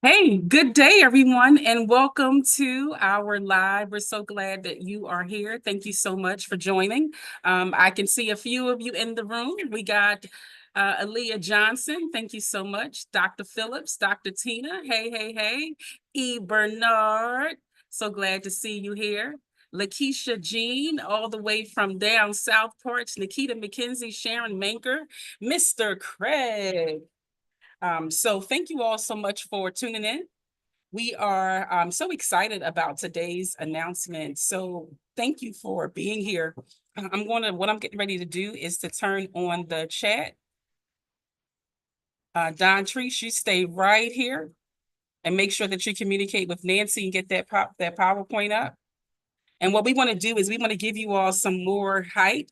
Hey, good day, everyone, and welcome to our live. We're so glad that you are here. Thank you so much for joining. I can see a few of you in the room. We got Aaliyah Johnson. Thank you so much. Dr. Phillips, Dr. Tina. Hey, hey, hey. E. Bernard. So glad to see you here. Lakeisha Jean, all the way from down South Porch. Nikita McKenzie, Sharon Manker, Mr. Craig. So thank you all so much for tuning in. We are so excited about today's announcement. So thank you for being here. What I'm getting ready to do is to turn on the chat. Don Treese, you stay right here and make sure that you communicate with Nancy and get that PowerPoint up. And what we want to do is we want to give you all some more height.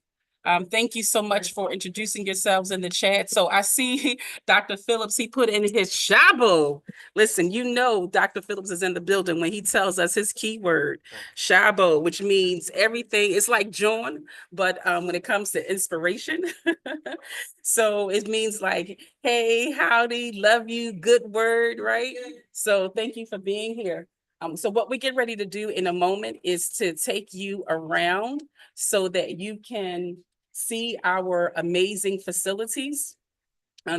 Thank you so much for introducing yourselves in the chat. So I see Dr. Phillips, he put in his shabo. Listen, you know Dr. Phillips is in the building when he tells us his keyword, shabo, which means everything. It's like John, but when it comes to inspiration. So it means like, hey, howdy, love you, good word, right? So thank you for being here. So what we get ready to do in a moment is to take you around so that you can see our amazing facilities.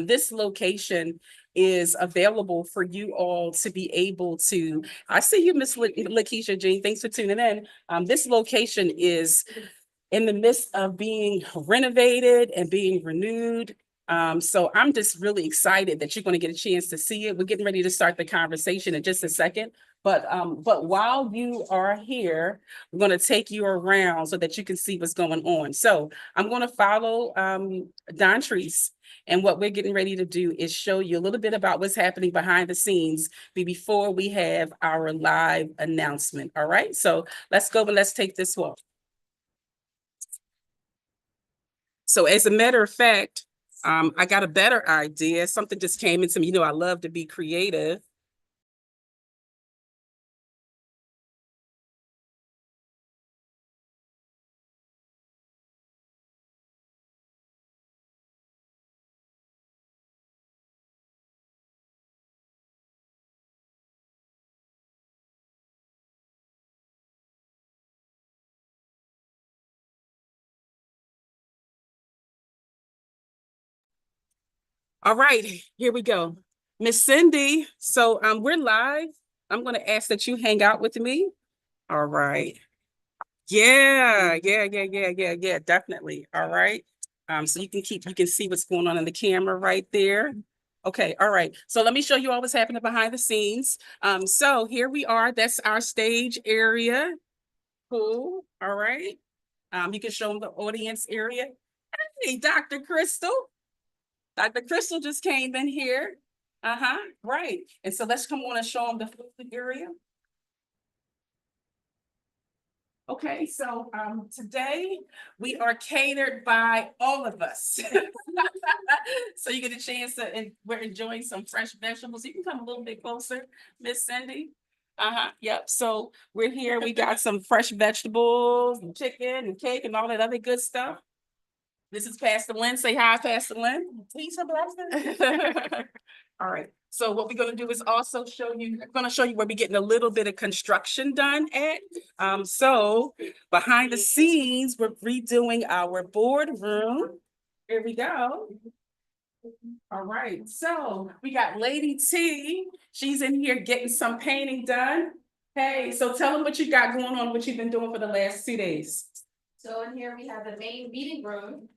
This location is available for you all to be able to. I see you, Miss Lakeisha Jean. Thanks for tuning in. This location is in the midst of being renovated and being renewed. So I'm just really excited that you're going to get a chance to see it. We're getting ready to start the conversation in just a second. But while you are here, we're going to take you around so that you can see what's going on. So I'm going to follow Don Treese. And what we're getting ready to do is show you a little bit about what's happening behind the scenes before we have our live announcement. All right. So let's go and let's take this walk. So as a matter of fact, I got a better idea. Something just came into me. You know, I love to be creative. All right, here we go. Miss Cindy, so we're live. I'm going to ask that you hang out with me. All right. Yeah, definitely. All right. So you can see what's going on in the camera right there. Okay, all right. So let me show you all what's happening behind the scenes. So here we are. That's our stage area. Cool. All right. You can show them the audience area. Hey, Dr. Crystal. Dr. Crystal just came in here. Uh-huh. Right. And so let's come on and show them the food area. Okay, so today we are catered by all of us. So you get a chance to, and we're enjoying some fresh vegetables. You can come a little bit closer, Miss Cindy. Uh-huh. Yep. So we're here. We got some fresh vegetables and chicken and cake and all that other good stuff. This is Pastor Lynn. Say hi, Pastor Lynn. Please, her blessing. All right. So what we're going to do is also show you, I'm going to show you where we're getting a little bit of construction done at. So behind the scenes, we're redoing our boardroom. Here we go. All right. So we got Lady T. She's in here getting some painting done. Hey, so tell them what you got going on, what you've been doing for the last 2 days. So in here we have the main meeting room.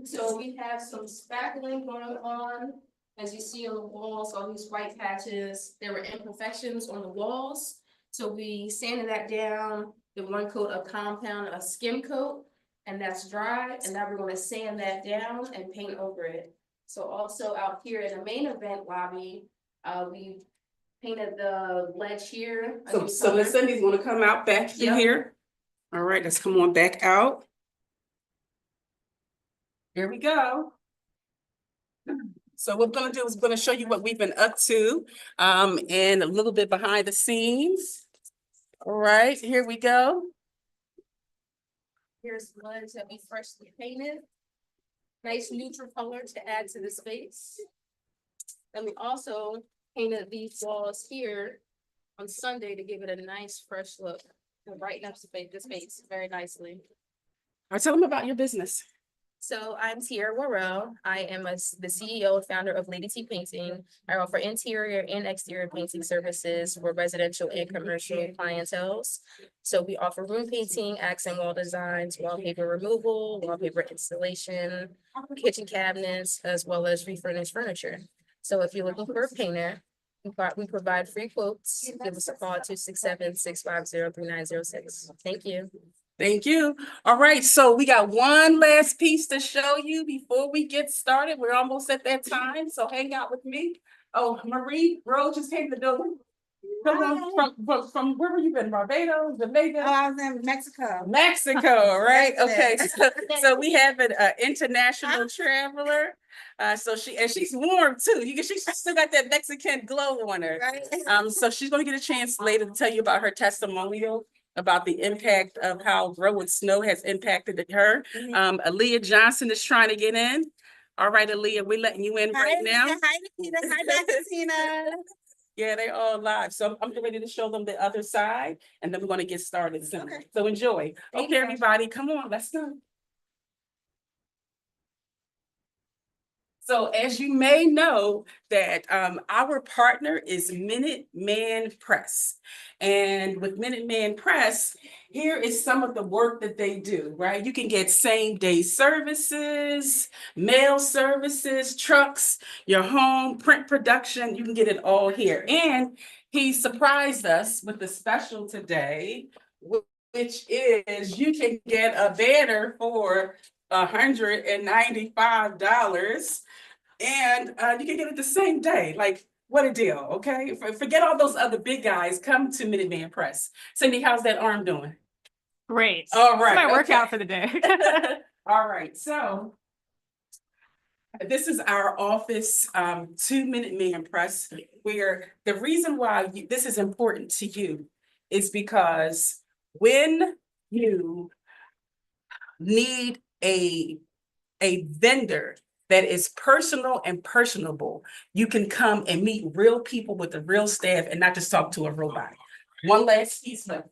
So we have some spackling going on. As you see on the walls, all these white patches, there were imperfections on the walls. So we sanded that down, the one coat of compound, a skim coat, and that's dry. And now we're gonna sand that down and paint over it. So also out here in the main event lobby, we painted the ledge here. So Miss Cindy's gonna come out back through here. All right, let's come on back out. Here we go. So what we're gonna do is we're gonna show you what we've been up to, and a little bit behind the scenes. All right, here we go. Here's the ones that we freshly painted. Nice neutral color to add to the space. Then we also painted these walls here on Sunday to give it a nice fresh look. And brighten up the space very nicely. Or tell them about your business. So I'm Tiara Worrell. I am the CEO and founder of Lady T Painting. I offer interior and exterior painting services for residential and commercial clienteles. So we offer room painting, accent wall designs, wallpaper removal, wallpaper installation, kitchen cabinets, as well as refurnished furniture. So if you're looking for a painter, we provide free quotes. Give us a call at 267-650-3906. Thank you. Thank you. All right, so we got one last piece to show you before we get started. We're almost at that time, so hang out with me. Oh, Marie Rose just came to the building. Come on, from where were you been? Barbados, Jamaica? I was in Mexico. Mexico, right? Okay, Yesterday. so we have an international traveler. She's warm too. She's still got that Mexican glow on her. Right. So she's gonna get a chance later to tell you about her testimonial about the impact of how Grow with Snow has impacted her. Aaliyah Johnson is trying to get in. All right, Aaliyah, we're letting you in right now. Hi, Nikita. Hi, Dr. Tina. Yeah, they all live. So I'm ready to show them the other side, and then we're gonna get started soon. Okay. So enjoy. Thank Okay, you. everybody, come on, let's go. So as you may know that our partner is Minuteman Press. And with Minuteman Press, here is some of the work that they do, right? You can get same day services, mail services, trucks, your home, print production, you can get it all here. And he surprised us with the special today, which is you can get a banner for $195. And you can get it the same day. Like, what a deal, okay? Forget all those other big guys. Come to Minuteman Press. Cindy, how's that arm doing? Great. All right. That's my okay. workout for the day. All right. So this is our office to Minuteman Press, where the reason why this is important to you is because when you need a vendor that is personal and personable, you can come and meet real people with the real staff and not just talk to a robot. One last piece left.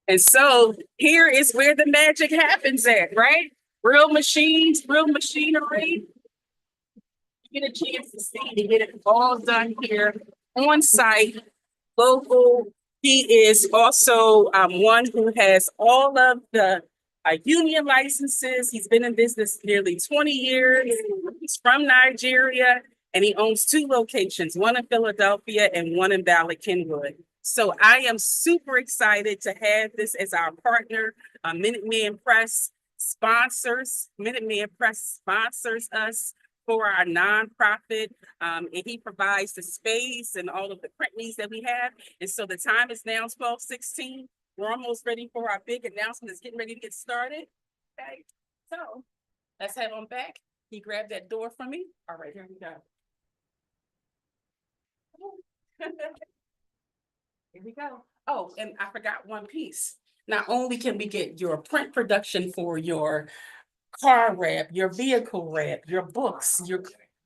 And so here is where the magic happens at, right? Real machines, real machinery. You get a chance to see to get it all done here on site, local. He is also one who has all of the union licenses. He's been in business nearly 20 years. He's from Nigeria, and he owns 2 locations, one in Philadelphia and one in Ballard Kenwood. So I am super excited to have this as our partner. Minuteman Press sponsors us for our nonprofit, and he provides the space and all of the print needs that we have. And so the time is now 12:16. We're almost ready for our big announcement. It's getting ready to get started. Okay, so let's head on back. He grabbed that door from me. All right, here we go. Here we go. Oh, and I forgot one piece. Not only can we get your print production for your car wrap, your vehicle wrap, your books,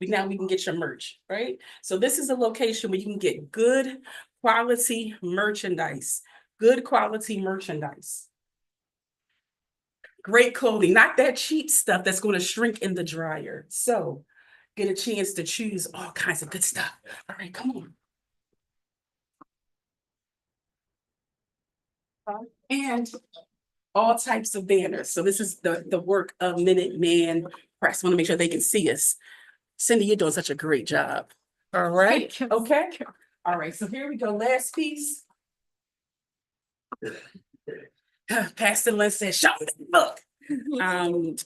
now we can get your merch, right? So this is a location where you can get good quality merchandise, Great clothing, not that cheap stuff that's going to shrink in the dryer. So get a chance to choose all kinds of good stuff. All right, come on. And all types of banners. So this is the work of Minuteman Press. I want to make sure they can see us. Cindy, you're doing such a great job. All right. Thank you. Okay. All right. So here we go. Last piece. Pastor Lynn says, show me the book.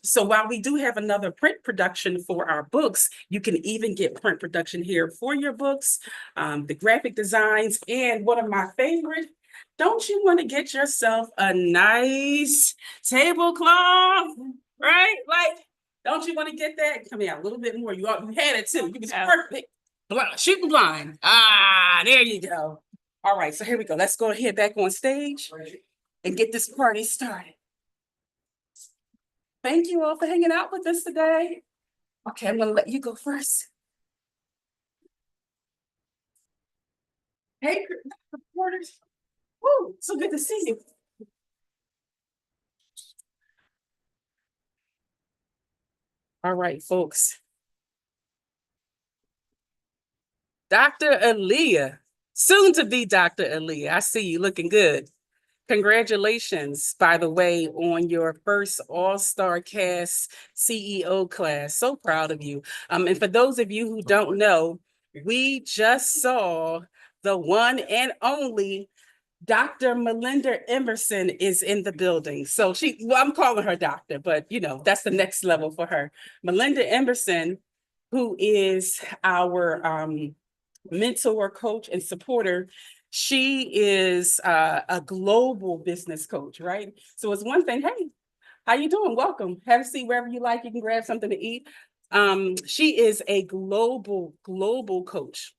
So while we do have another print production for our books, you can even get print production here for your books, the graphic designs, and one of my favorite, don't you want to get yourself a nice tablecloth, right? Like, don't you want to get that? Come here, a little bit more. You had it too. You was perfect. Shooting blind. Ah, there you go. All right, so here we go. Let's go ahead back on stage and get this party started. Thank you all for hanging out with us today. Okay, I'm gonna let you go first. Hey, reporters. Woo, so good to see you. All right, folks. Dr. Aaliyah, soon to be Dr. Aaliyah. I see you looking good. Congratulations, by the way, on your first All-Star Cast CEO class. So proud of you. And for those of you who don't know, we just saw the one and only Dr. Melinda Emerson is in the building. So I'm calling her doctor, but that's the next level for her. Melinda Emerson, who is our mentor, coach, and supporter. She is a global business coach, right? So it's one thing, hey, how you doing? Welcome. Have a seat wherever you like. You can grab something to eat. She is a global coach.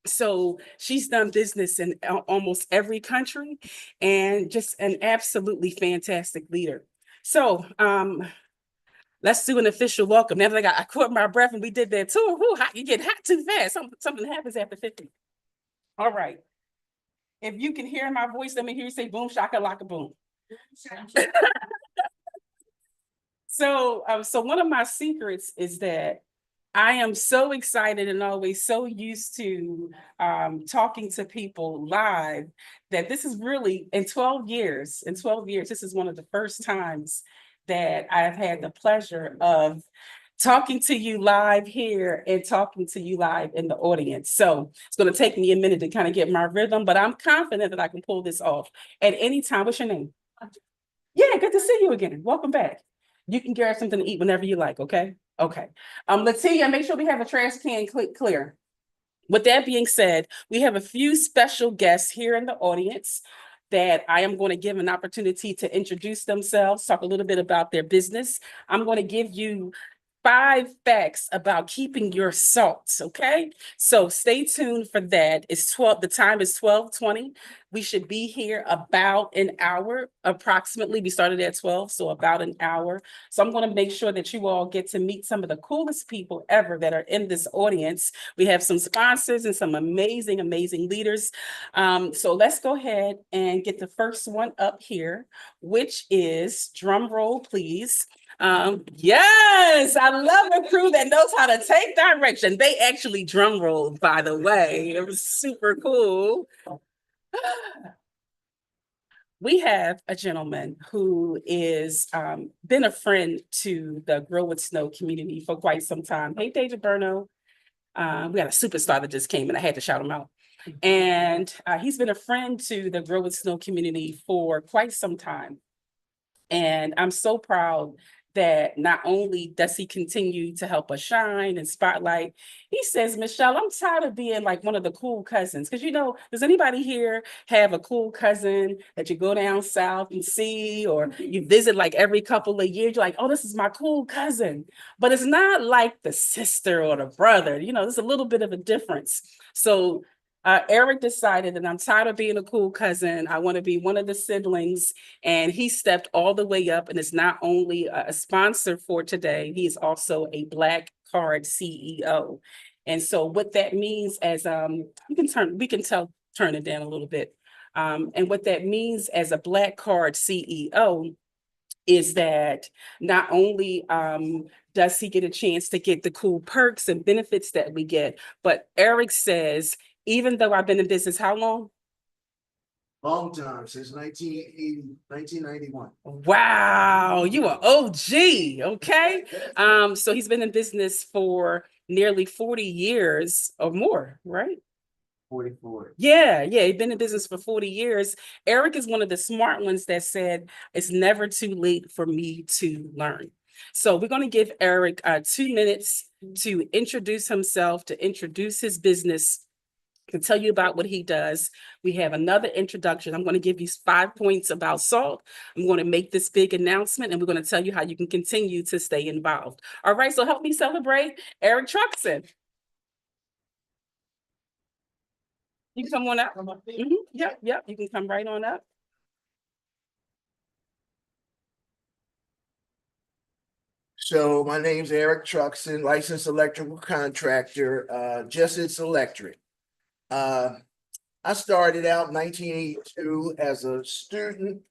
So she's done business in almost every country and just an absolutely fantastic leader. So let's do an official welcome. Now that I caught my breath and we did that tour, you get hot too fast. Something happens after 50. All right. If you can hear my voice, let me hear you say boom, shaka, laka, boom. So one of my secrets is that I am so excited and always so used to talking to people live that this is really in 12 years, this is one of the first times that I've had the pleasure of talking to you live here and talking to you live in the audience. So it's going to take me a minute to kind of get my rhythm, but I'm confident that I can pull this off at any time. What's your name? Yeah, good to see you again. Welcome back. You can grab something to eat whenever you like, okay? Okay. Latia, make sure we have a trash can clear. With that being said, we have a few special guests here in the audience that I am going to give an opportunity to introduce themselves, talk a little bit about their business. I'm going to give you 5 facts about keeping your salts, okay? So stay tuned for that. The time is 12:20. We should be here about an hour approximately. We started at 12, so about an hour. So I'm going to make sure that you all get to meet some of the coolest people ever that are in this audience. We have some sponsors and some amazing, amazing leaders. So let's go ahead and get the first one up here, which is, drum roll, please. Yes, I love a crew that knows how to take direction. They actually drum rolled, by the way. It was super cool. We have a gentleman who is been a friend to the Grow with Snow community for quite some time. Hey, David Burno. We got a superstar that just came and I had to shout him out. And he's been a friend to the Grow with Snow community for quite some time. And I'm so proud that not only does he continue to help us shine and spotlight, he says, Michelle, I'm tired of being like one of the cool cousins. Because, does anybody here have a cool cousin that you go down south and see, or you visit like every couple of years? You're like, oh, this is my cool cousin. But it's not like the sister or the brother. There's a little bit of a difference. So Eric decided that I'm tired of being a cool cousin. I want to be one of the siblings. And he stepped all the way up and is not only a sponsor for today, he is also a Black Card CEO. And so what that means as we can turn it down a little bit. And what that means as a Black Card CEO is that not only does he get a chance to get the cool perks and benefits that we get, but Eric says, even though I've been in business, how long? Long time, since 1991. Wow, you are OG, okay? So he's been in business for nearly 40 years or more, right? 44. Yeah, he's been in business for 40 years. Eric is one of the smart ones that said, it's never too late for me to learn. So we're going to give Eric 2 minutes to introduce himself, to introduce his business, to tell you about what he does. We have another introduction. I'm going to give you 5 points about SALT. I'm going to make this big announcement, and we're going to tell you how you can continue to stay involved. All right, so help me celebrate Eric Truxton. You can come on up. Yep, you can come right on up. So my name's Eric Truxton, licensed electrical contractor, Jesse's Electric. I started out in 1982 as a student,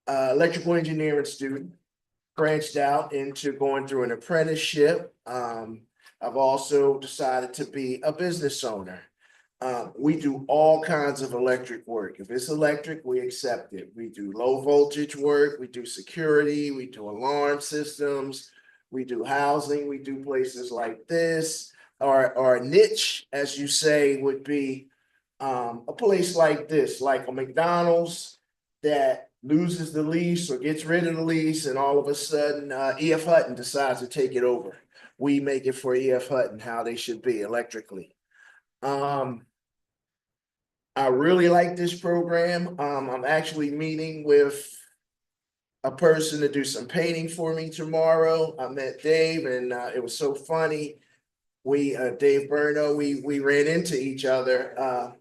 electrical engineering student, branched out into going through an apprenticeship. I've also decided to be a business owner. We do all kinds of electric work. If it's electric, we accept it. We do low voltage work, we do security, we do alarm systems, we do housing, we do places like this. Our niche, as you say, would be a place like this, like a McDonald's that loses the lease or gets rid of the lease, and all of a sudden, E.F. Hutton decides to take it over. We make it for E.F. Hutton how they should be electrically. I really like this program. I'm actually meeting with a person to do some painting for me tomorrow. I met Dave and it was so funny. Dave Burno, we ran into each other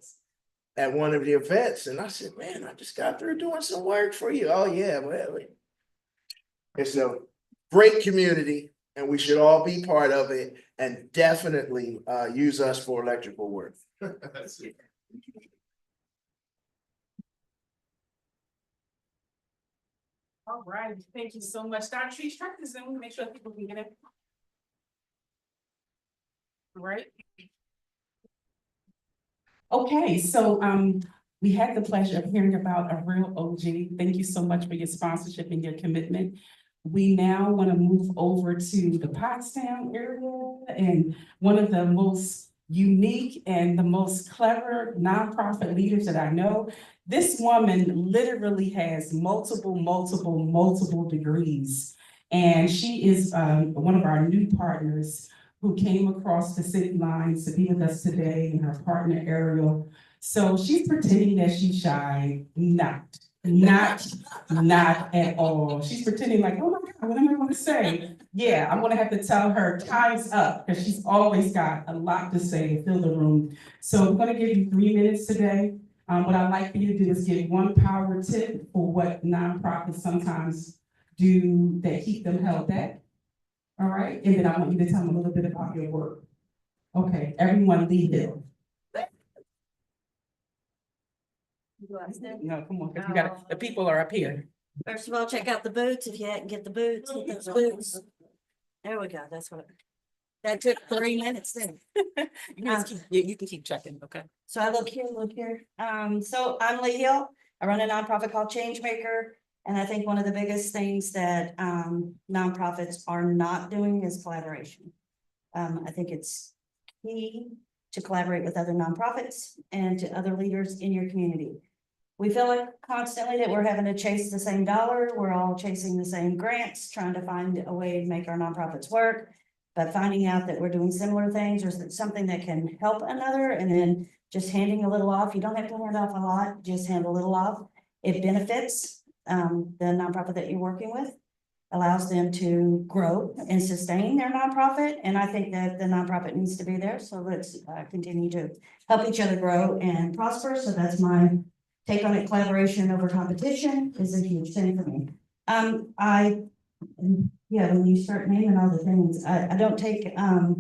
at one of the events, and I said, man, I just got through doing some work for you. Oh yeah, well, it's a great community and we should all be part of it, and definitely use us for electrical work. All right, thank you so much. Dr. Tree, strike this in, make sure people can get it. All right. Okay, so we had the pleasure of hearing about a real OG. Thank you so much for your sponsorship and your commitment. We now want to move over to the Pottstown area, and one of the most unique and the most clever nonprofit leaders that I know. This woman literally has multiple degrees. And she is one of our new partners who came across the city lines to be with us today, and her partner Ariel. So she's pretending that she's shy, not at all. She's pretending like, oh my God, what am I gonna say? Yeah, I'm gonna have to tell her time's up, because she's always got a lot to say to fill the room. So I'm gonna give you 3 minutes today. What I'd like for you to do is give one power tip for what nonprofits sometimes do that keep them held back. All right, and then I want you to tell them a little bit about your work. Okay, everyone lead Hill. No, come on, 'cause you gotta, the people are up here. First of all, check out the boots. If you hadn't get the boots, get those boots. There we go. That's what. That took 3 minutes then. You can keep checking, okay? So I look here. So I'm Lee Hill. I run a nonprofit called Changemaker. And I think one of the biggest things that nonprofits are not doing is collaboration. I think it's key to collaborate with other nonprofits and to other leaders in your community. We feel like constantly that we're having to chase the same dollar. We're all chasing the same grants, trying to find a way to make our nonprofits work. But finding out that we're doing similar things or something that can help another, and then just handing a little off. You don't have to hand off a lot, just hand a little off. It benefits the nonprofit that you're working with, allows them to grow and sustain their nonprofit. And I think that the nonprofit needs to be there. So let's continue to help each other grow and prosper. So that's my take on it. Collaboration over competition is a huge thing for me. When you start naming all the things, I don't take I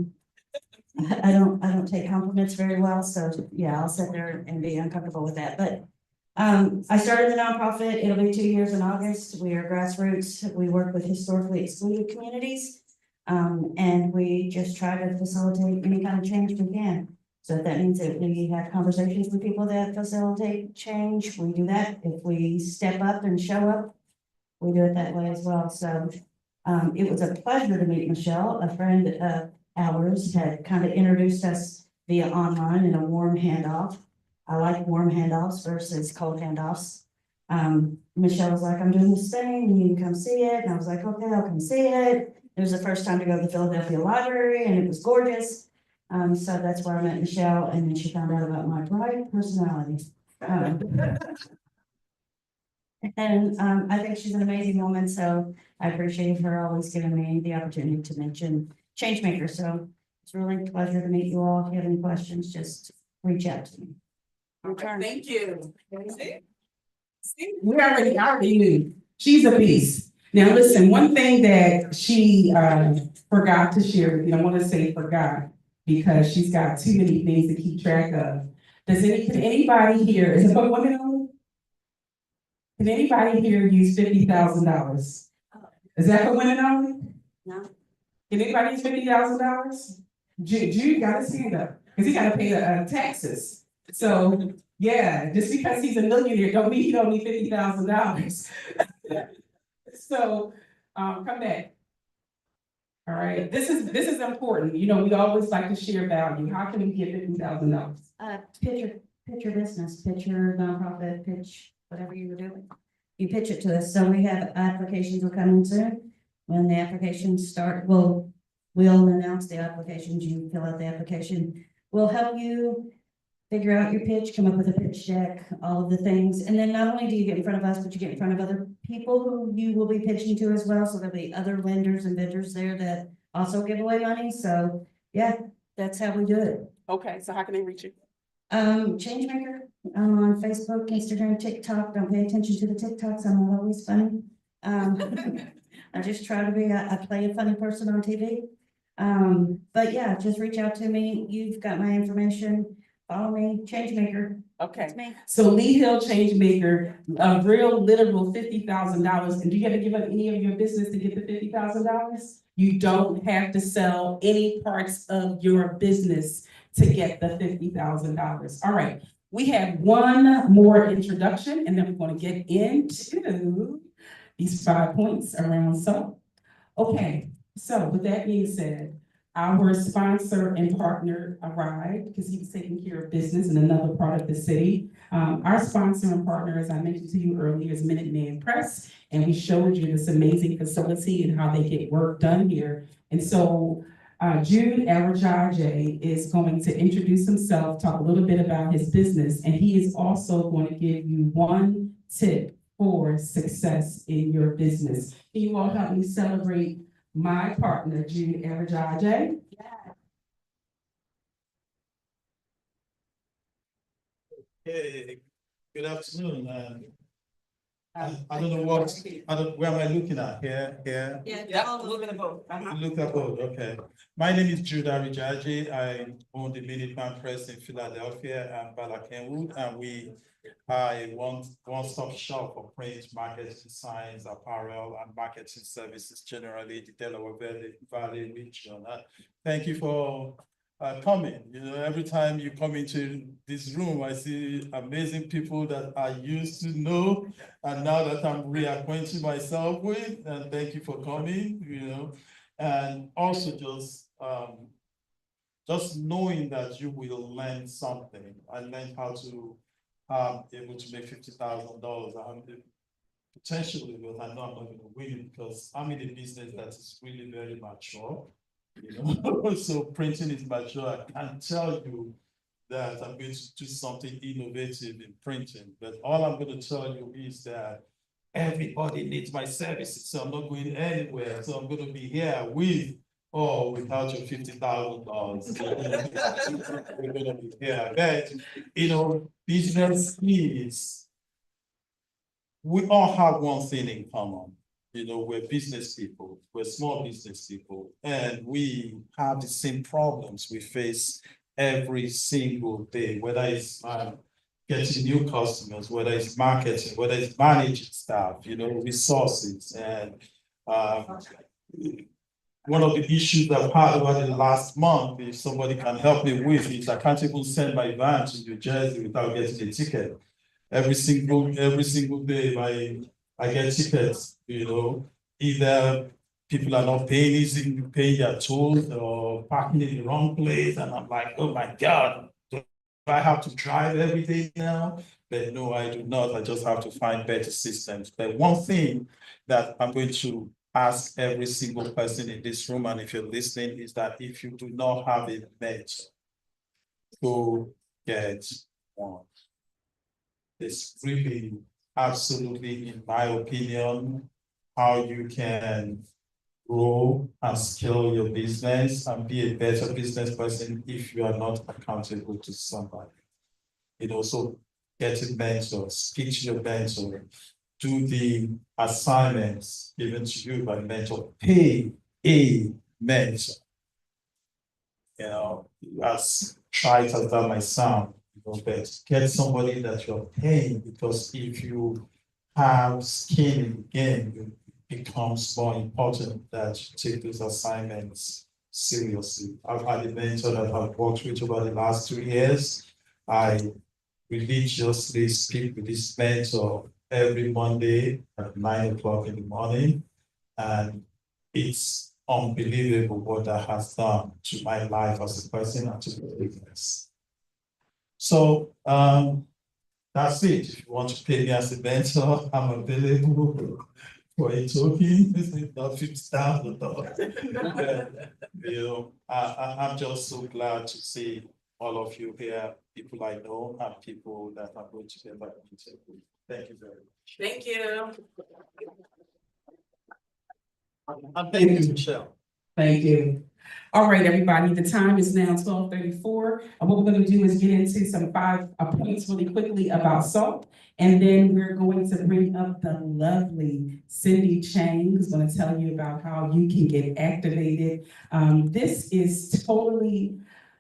don't take compliments very well. So yeah, I'll sit there and be uncomfortable with that. But I started the nonprofit. It'll be 2 years in August. We are grassroots. We work with historically excluded communities. And we just try to facilitate any kind of change we can. So if that means that we have conversations with people that facilitate change, we do that. If we step up and show up, we do it that way as well. So it was a pleasure to meet Michelle. A friend of ours had kind of introduced us via online in a warm handoff. I like warm handoffs versus cold handoffs. Michelle was like, I'm doing this thing, you can come see it. And I was like, okay, I'll come see it. It was the first time to go to the Philadelphia Library, and it was gorgeous. So that's where I met Michelle, and then she found out about my bright personality. I think she's an amazing woman, so I appreciate her always giving me the opportunity to mention Changemaker. So it's really a pleasure to meet you all. If you have any questions, just reach out to me. Okay, thank you. See? We already knew. She's a beast. Now, listen, one thing that she forgot to share with you, I want to say forgot, because she's got too many things to keep track of. Can anybody here, is it for women only? Can anybody here use $50,000? Is that for women only? No. Can anybody use $50,000? Jude gotta stand up, because he gotta pay the taxes. So, yeah, just because he's a millionaire, don't mean he don't need $50,000. So, come back. All right, this is important, you know, we always like to share value, how can we get $50,000? Pitch your business, pitch your nonprofit, pitch whatever you were doing. You pitch it to us, so we have applications will come in soon. When the applications start, we'll announce the applications, you fill out the application. We'll help you figure out your pitch, come up with a pitch deck, all of the things. And then not only do you get in front of us, but you get in front of other people who you will be pitching to as well. So there'll be other lenders and vendors there that also give away money. So yeah, that's how we do it. Okay, so how can they reach you? Changemaker, I'm on Facebook, Instagram, TikTok. Don't pay attention to the TikToks. I'm not always funny. I just try to be, I play a funny person on TV. But yeah, just reach out to me. You've got my information. Follow me, Changemaker. Okay, That's me. so Lee Hill Changemaker, a real literal $50,000. And do you have to give up any of your business to get the $50,000? You don't have to sell any parts of your business to get the $50,000. All right, we have one more introduction, and then we're going to get into these 5 points around so. Okay, so with that being said, our sponsor and partner arrived because he was taking care of business in another part of the city. Our sponsor and partner, as I mentioned to you earlier, is Minuteman Press, and we showed you this amazing facility and how they get work done here. And so Jude Arajaje is going to introduce himself, talk a little bit about his business, and he is also going to give you one tip for success in your business. Can you all help me celebrate my partner, Jude Arajaje? Hey, good afternoon. I don't know what, where am I looking at? Here? Yeah, a little bit of both. Look at both, okay. My name is Jude Arajaje. I own the Minuteman Press in Philadelphia and Bala Kenwood, and we are a one-stop shop for print, marketing, science, apparel, and marketing services generally, the Delaware Valley region. Thank you for coming. You know, every time you come into this room, I see amazing people that I used to know, and now that I'm reacquainting myself with, and thank you for coming, you know, and also just knowing that you will learn something. I learned how to able to make $50,000. Potentially, but I know I'm not going to win it because I'm in a business that is really very mature. You know, so printing is mature. I can tell you that I'm going to do something innovative in printing, but all I'm going to tell you is that everybody needs my services, so I'm not going anywhere. So I'm going to be here with or without your $50,000. We're going to be here. But, you know, business is, we all have one thing in common. You know, we're business people, we're small business people, and we have the same problems we face every single day, whether it's getting new customers, whether it's marketing, whether it's managing staff, you know, resources. And one of the issues I've had over the last month, if somebody can help me with, is I can't even send my van to New Jersey without getting a ticket. Every single day, I get tickets, you know, either people are not paying their tolls or parking in the wrong place. And I'm like, oh my God, do I have to drive every day now? But no, I do not. I just have to find better systems. But one thing that I'm going to ask every single person in this room, and if you're listening, is that if you do not have a mentor, go get one. It's really absolutely, in my opinion, how you can grow and scale your business and be a better business person if you are not accountable to somebody. It also get a mentor, speak to your mentor, do the assignments given to you by mentor, pay a mentor. You know, as trite as that might sound, but get somebody that you're paying, because if you have skin in the game, it becomes more important that you take those assignments seriously. I've had a mentor that I've worked with over the last 2 years. I religiously speak with this mentor every Monday at 9 o'clock in the morning. And it's unbelievable what that has done to my life as a person and to the business. So that's it. If you want to pay me as a mentor, I'm available for a token. It's not $50,000. You know, I'm just so glad to see all of you here, people I know and people that are going to get back into it. Thank you very much. Thank you. And thank you, Michelle. Thank you. All right, everybody, the time is now 12:34. And what we're gonna do is get into some points really quickly about SALT. And then we're going to bring up the lovely Cindy Chang, who's gonna tell you about how you can get activated. This is totally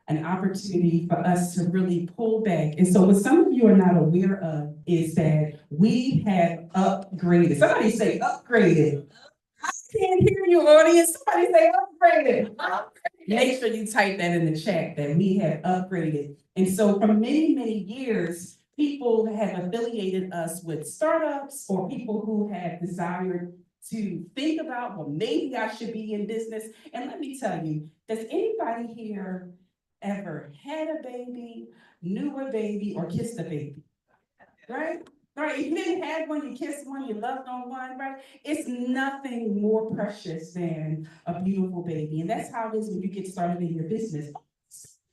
an opportunity for us to really pull back. And so what some of you are not aware of is that we have upgraded. Somebody say upgraded. I can't hear you, audience. Somebody say upgraded. Make sure you type that in the chat that we have upgraded. And so for many, many years, people have affiliated us with startups or people who have desired to think about, well, maybe I should be in business. And let me tell you, does anybody here ever had a baby, knew a baby, or kissed a baby? Right? Right, if you didn't have one, you kissed one, you loved on one, right? It's nothing more precious than a beautiful baby. And that's how it is when you get started in your business.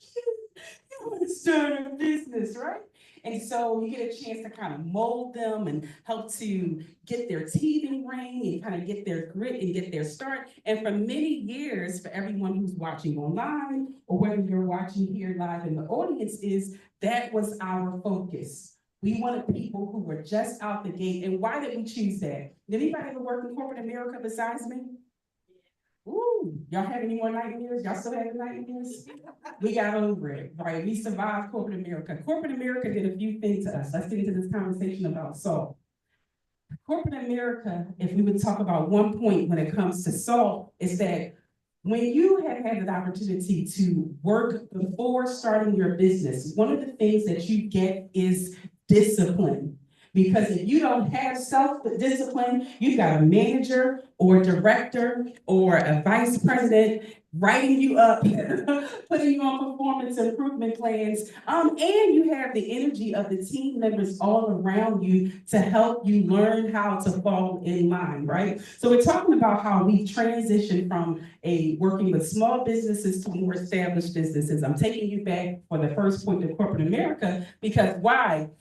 You want to start a business, right? And so you get a chance to kind of mold them and help to get their teething ring and kind of get their grit and get their start. And for many years, for everyone who's watching online or whether you're watching here live in the audience, that was our focus. We wanted people who were just out the gate. And why did we choose that? Did anybody ever work in corporate America besides me? Ooh, y'all have any more nightmares? Y'all still having nightmares? We got over it, right? We survived corporate America. Corporate America did a few things to us. Let's get into this conversation about SALT. Corporate America, if we would talk about one point when it comes to SALT, is that when you have had an opportunity to work before starting your business, one of the things that you get is discipline. Because if you don't have self-discipline, you've got a manager or a director or a vice president writing you up, putting you on performance improvement plans, and you have the energy of the team members all around you to help you learn how to fall in line, right? So we're talking about how we transitioned from working with small businesses to more established businesses. I'm taking you back for the first point of corporate America, because why?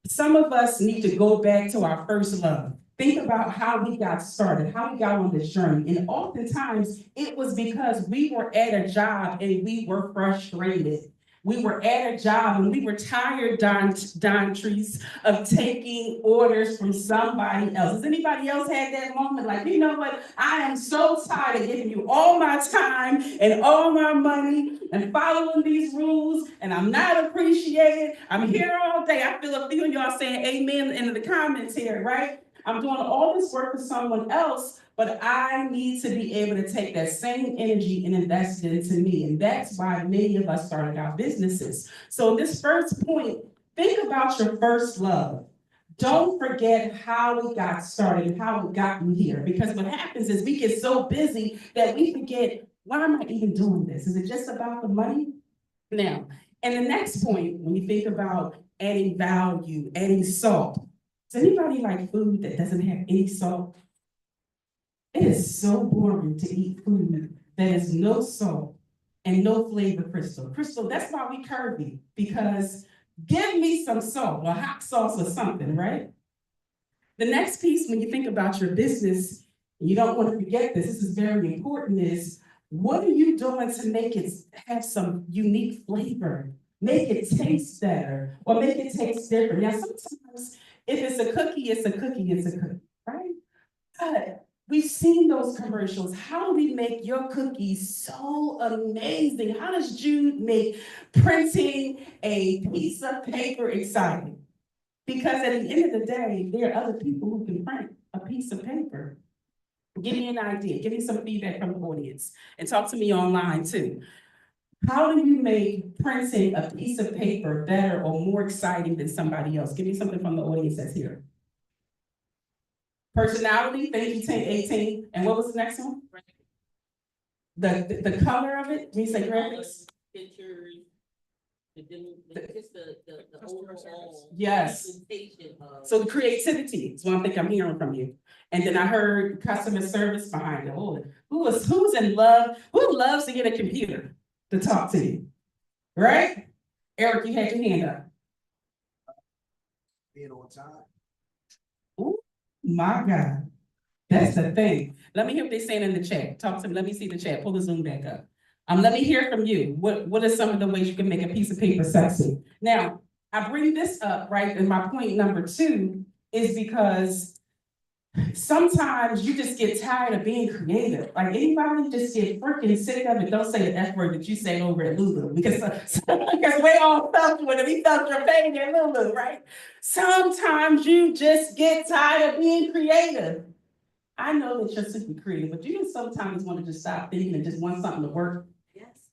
Some of us need to go back to our first love. Think about how we got started, how we got on this journey. And oftentimes it was because we were at a job and we were frustrated. We were at a job and we were tired, Don Treese, of taking orders from somebody else. Has anybody else had that moment? Like, you know what? I am so tired of giving you all my time and all my money and following these rules, and I'm not appreciated. I'm here all day. I feel a few of y'all saying amen in the comments here, right? I'm doing all this work for someone else, but I need to be able to take that same energy and invest it into me. And that's why many of us started our businesses. So this first point, think about your first love. Don't forget how we got started, how we got here. Because what happens is we get so busy that we forget, why am I even doing this? Is it just about the money? Now, and the next point, when you think about adding value, adding salt, does anybody like food that doesn't have any salt? It is so boring to eat food that has no salt and no flavor, Crystal. Crystal, that's why we curvy, because give me some salt or hot sauce or something, right? The next piece, when you think about your business, you don't want to forget this is very important, is what are you doing to make it have some unique flavor? Make it taste better or make it taste different. Now, sometimes If it's a cookie, it's a cookie, it's a cookie, right? But we've seen those commercials. How do we make your cookies so amazing? How does Jude make printing a piece of paper exciting? Because at the end of the day, there are other people who can print a piece of paper. Give me an idea, give me some feedback from the audience, and talk to me online too. How do you make printing a piece of paper better or more exciting than somebody else? Give me something from the audience that's here. Personality, thank you, 1018. And what was the next one? The color of it, when you say graphics? Pictures. Just the overall. Yes. presentation of- So the creativity is what I think I'm hearing from you. And then I heard customer service behind it. Oh, who's in love? Who loves to get a computer to talk to you? Right? Eric, you had your hand up. Being on time. My God. That's the thing. Let me hear what they're saying in the chat. Talk to me. Let me see the chat. Pull the Zoom back up. Let me hear from you. What are some of the ways you can make a piece of paper sexy? Now, I bring this up, right? And my point number 2 is because sometimes you just get tired of being creative. Like anybody just get freaking sick of it. Don't say the F word that you say over at Lulu because we all felt with it. We felt your pain at Lulu, right? Sometimes you just get tired of being creative. I know that you're super creative, but you just sometimes want to just stop thinking and just want something to work. Yes.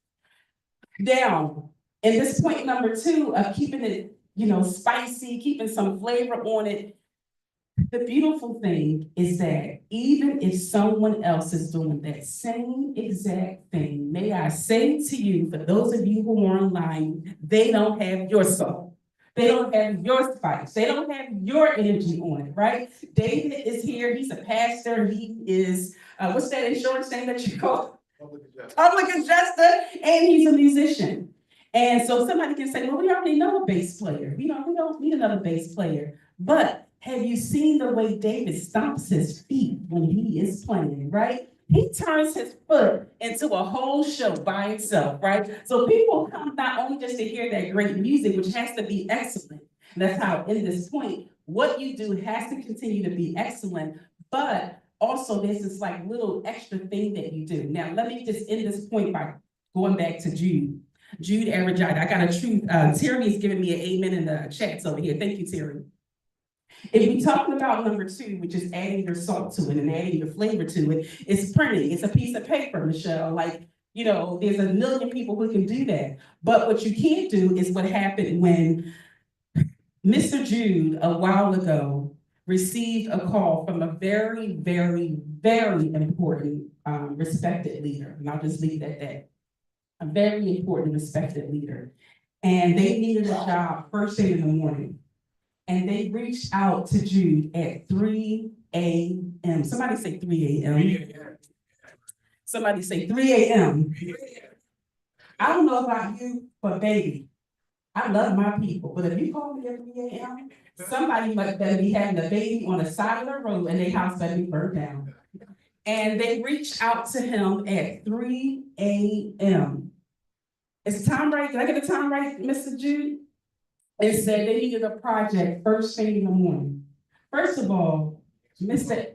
Down. And this point number 2 of keeping it, spicy, keeping some flavor on it. The beautiful thing is that even if someone else is doing that same exact thing, may I say to you, for those of you who are online, they don't have your soul. They don't have your spice. They don't have your energy on it, right? David is here. He's a pastor. He is, what's that insurance name that you call? Public adjuster, and he's a musician. And so somebody can say, well, we already know a bass player. We don't need another bass player. But have you seen the way David stomps his feet when he is playing, right? He turns his foot into a whole show by itself, right? So people come not only just to hear that great music, which has to be excellent. And that's how, in this point, what you do has to continue to be excellent, but also there's this like little extra thing that you do. Now, let me just end this point by going back to Jude. Jude Arajita, I got a truth. Terry is giving me an amen in the chats over here. Thank you, Terry. If we're talking about number 2, which is adding your salt to it and adding your flavor to it, it's printing. It's a piece of paper, Michelle. Like, there's a million people who can do that. But what you can't do is what happened when Mr. Jude a while ago received a call from a very, very, very important respected leader. And I'll just leave it at that. A very important respected leader. And they needed a job first thing in the morning. And they reached out to Jude at 3 a.m. Somebody say 3 a.m. Somebody say 3 a.m. I don't know about you, but baby, I love my people. But if you call me at 3 a.m., somebody must better be having a baby on the side of the road and their house better be burned down. And they reached out to him at 3 a.m. Is the time right? Did I get the time right, Mr. Jude? And said they needed a project first thing in the morning. First of all, Mr.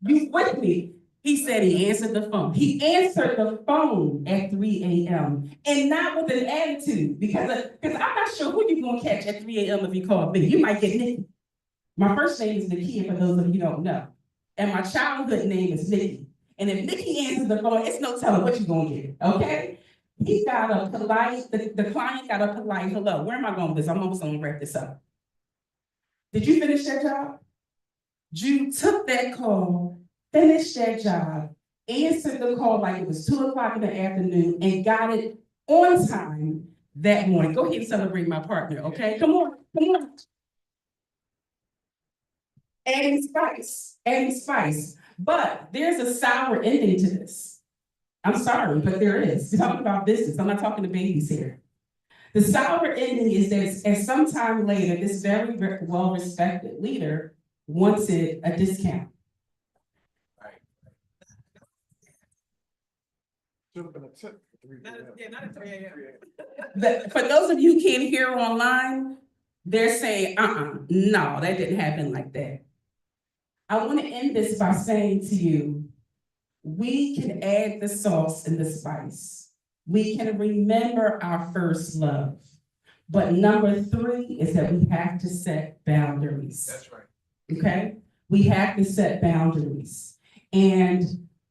You with me? He said he answered the phone. He answered the phone at 3 a.m. and not with an attitude because I'm not sure who you're gonna catch at 3 a.m. if you call me. You might get Nikki. My first name is Nakia, for those of you who don't know, and my childhood name is Nikki. And if Nikki answers the phone, it's no telling what you're gonna get. Okay. He got a polite, the client got a polite hello. Where am I going with this? I'm almost gonna wrap this up. Did you finish that job? Jude took that call, finished that job, answered the call like it was 2 o'clock in the afternoon and got it on time that morning. Go ahead and celebrate my partner, okay? Come on. Adding spice. But there's a sour ending to this. I'm sorry, but there is. We're talking about business. I'm not talking to babies here. The sour ending is that at some time later, this very well-respected leader wanted a discount. Should have been a tip. For those of you who can't hear online, they're saying, no, that didn't happen like that. I want to end this by saying to you, we can add the sauce and the spice. We can remember our first love. But number 3 is that we have to set boundaries. That's right. Okay? We have to set boundaries. And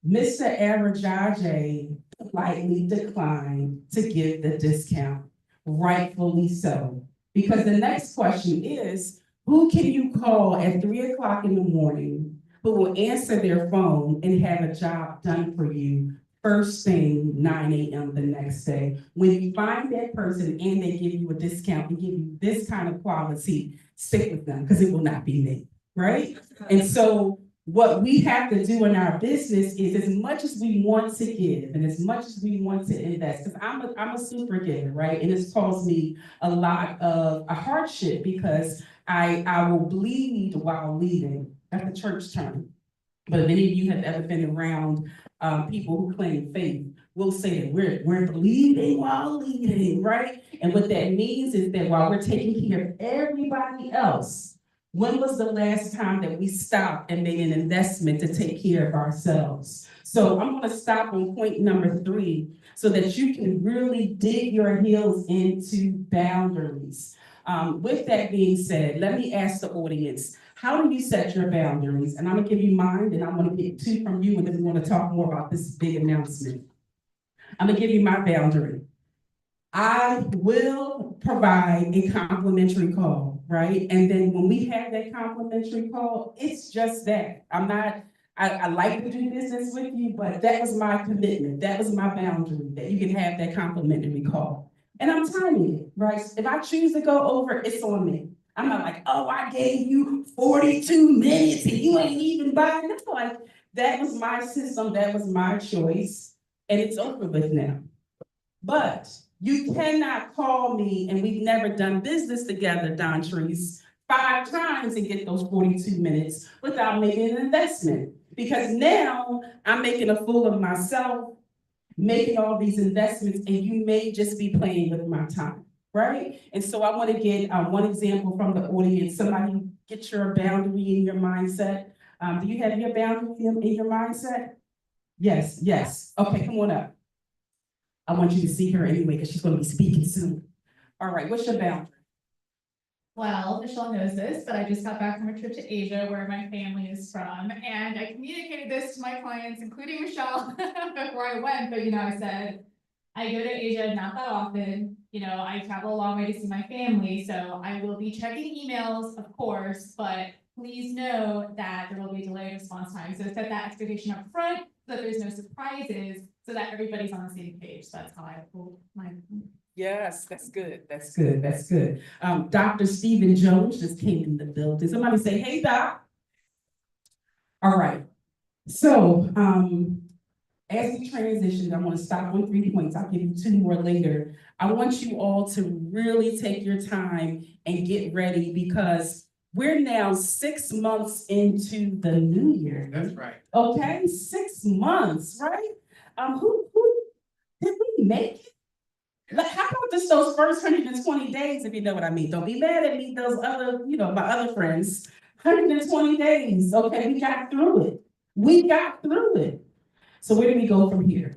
Mr. Arajaje politely declined to give the discount, rightfully so. Because the next question is, who can you call at 3 o'clock in the morning who will answer their phone and have a job done for you first thing 9 a.m. the next day? When you find that person and they give you a discount and give you this kind of quality, stick with them because it will not be me, right? And so what we have to do in our business is, as much as we want to give and as much as we want to invest, because I'm a super giver, right? And it's caused me a lot of a hardship because I will bleed while leading. That's a church term. But if any of you have ever been around people who claim faith, will say that we're bleeding while leading, right? And what that means is that while we're taking care of everybody else, when was the last time that we stopped and made an investment to take care of ourselves? So I'm going to stop on point number 3 so that you can really dig your heels into boundaries. With that being said, let me ask the audience, how do you set your boundaries? And I'm going to give you mine, and I'm going to get 2 from you, and then we're going to talk more about this big announcement. I'm going to give you my boundary. I will provide a complimentary call, right? And then when we have that complimentary call, it's just that. I like to do business with you, but that was my commitment. That was my boundary, that you can have that complimentary call. And I'm timing it, right? If I choose to go over, it's on me. I'm not like, oh, I gave you 42 minutes and you ain't even buying. No, like, that was my system, that was my choice, and it's over with now. But you cannot call me, and we've never done business together, Dontrese, 5 times and get those 42 minutes without making an investment. Because now I'm making a fool of myself, making all these investments, and you may just be playing with my time, right? And so I want to get one example from the audience. Somebody get your boundary in your mindset. Do you have your boundary in your mindset? Yes, yes. Okay, come on up. I want you to see her anyway, because she's going to be speaking soon. All right, what's your boundary? Well, Michelle knows this, but I just got back from a trip to Asia where my family is from, and I communicated this to my clients, including Michelle, before I went, but I said, I go to Asia not that often, I travel a long way to see my family, so I will be checking emails, of course, but please know that there will be delayed response time. So set that expectation up front so that there's no surprises, so that everybody's on the same page. So that's how I hold my. Yes, that's good. That's good. That's good. Dr. Stephen Jones just came in the building. Somebody say, hey, Doc. All right. So as we transition, I want to stop on 3 points. I'll give you 2 more later. I want you all to really take your time and get ready, because we're now 6 months into the new year. That's right. Okay, 6 months, right? Who did we make it? Like, how about just those first 120 days, if you know what I mean? Don't be mad at me, those other, my other friends. 120 days, okay, we got through it. We got through it. So where do we go from here?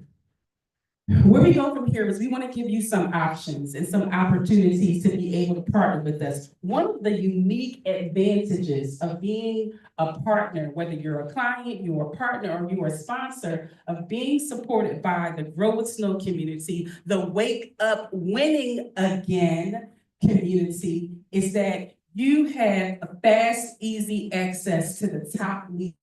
Where we go from here is we want to give you some options and some opportunities to be able to partner with us. One of the unique advantages of being a partner, whether you're a client, you're a partner, or you're a sponsor, of being supported by the Grow with Snow community, the Wake Up Winning Again community, is that you have a fast, easy access to the top leading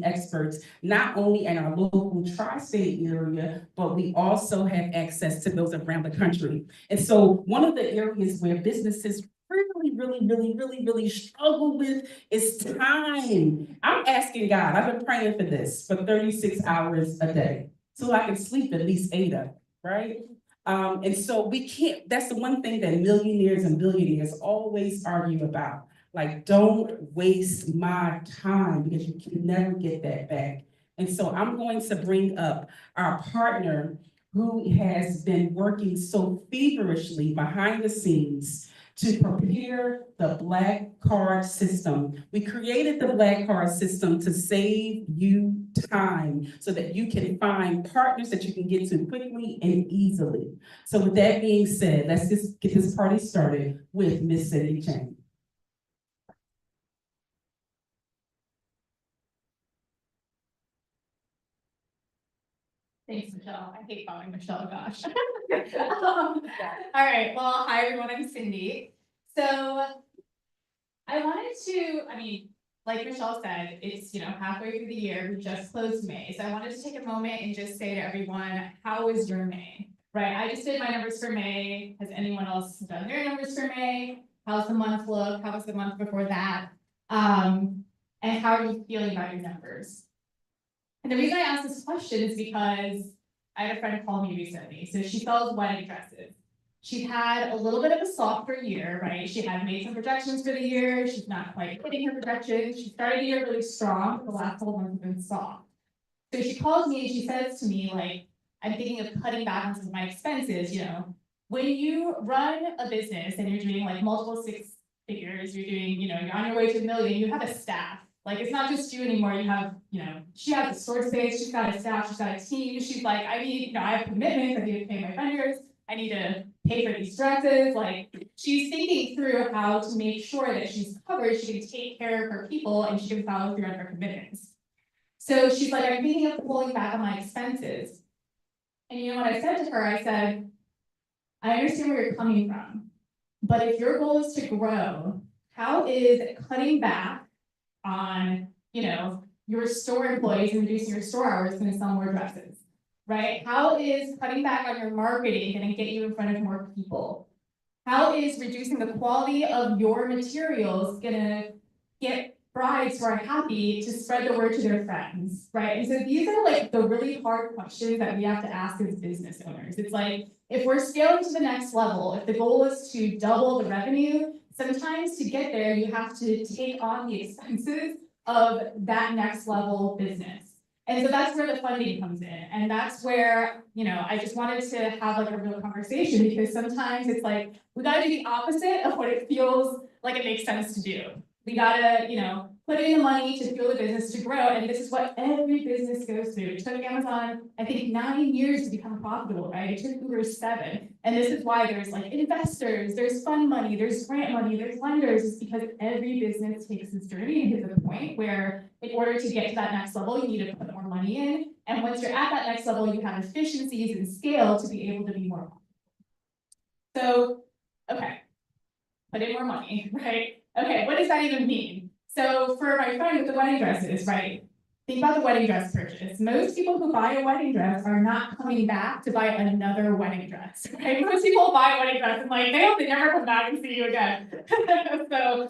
experts, not only in our local tri-state area, but we also have access to those around the country. And so one of the areas where businesses really struggle with is time. I'm asking God, I've been praying for this for 36 hours a day, so I can sleep at least 8 of them, right? And so we can't, that's the one thing that millionaires and billionaires always argue about. Like, don't waste my time, because you can never get that back. And so I'm going to bring up our partner who has been working so feverishly behind the scenes to prepare the Black Card system. We created the Black Card system to save you time so that you can find partners that you can get to quickly and easily. So with that being said, let's just get this party started with Miss Cindy Chang. Thanks, Michelle. I hate calling Michelle, gosh. All right, well, hi, everyone, I'm Cindy. So I wanted to, I mean, like Michelle said, it's, halfway through the year, we just closed May. So I wanted to take a moment and just say to everyone, how was your May? Right, I just did my numbers for May. Has anyone else done their numbers for May? How's the month look? How was the month before that? And how are you feeling about your numbers? And the reason I asked this question is because I had a friend call me recently. So she sells wedding dresses. She had a little bit of a softer year, right? She had made some projections for the year. She's not quite hitting her projections. She started the year really strong, but the last couple months have been soft. So she calls me and she says to me, like, I'm thinking of cutting back on some of my expenses, When you run a business and you're doing like multiple six figures, you're doing, you're on your way to $1 million, you have a staff. Like, it's not just you anymore, you have, she has a store space, she's got a staff, she's got a team, she's like, I need, I have commitments, I need to pay my vendors, I need to pay for these dresses, like, she's thinking through how to make sure that she's covered, she can take care of her people, and she can follow through on her commitments. So she's like, I'm thinking of pulling back on my expenses. And you know what I said to her, I said, I understand where you're coming from, but if your goal is to grow, how is cutting back on, your store employees and reducing your store hours going to sell more dresses, right? How is cutting back on your marketing going to get you in front of more people? How is reducing the quality of your materials going to get brides who are happy to spread the word to their friends, right? And so these are like the really hard questions that we have to ask as business owners. It's like, if we're scaling to the next level, if the goal is to double the revenue, sometimes to get there, you have to take on the expenses of that next level business. And so that's where the funding comes in. And that's where, I just wanted to have like a real conversation, because sometimes it's like, we gotta do the opposite of what it feels like it makes sense to do. We gotta, put in the money to fuel the business to grow. And this is what every business goes through. It took Amazon, I think, 9 years to become profitable, right? It took Uber 7. And this is why there's like investors, there's fund money, there's grant money, there's lenders. It's because every business takes this journey and hits a point where in order to get to that next level, you need to put more money in. And once you're at that next level, you have efficiencies and scale to be able to be more profitable. So, okay, put in more money, right? Okay, what does that even mean? So for my friend with the wedding dresses, right? Think about the wedding dress purchase. Most people who buy a wedding dress are not coming back to buy another wedding dress, right? Most people buy a wedding dress and like, they hope they never come back and see you again. So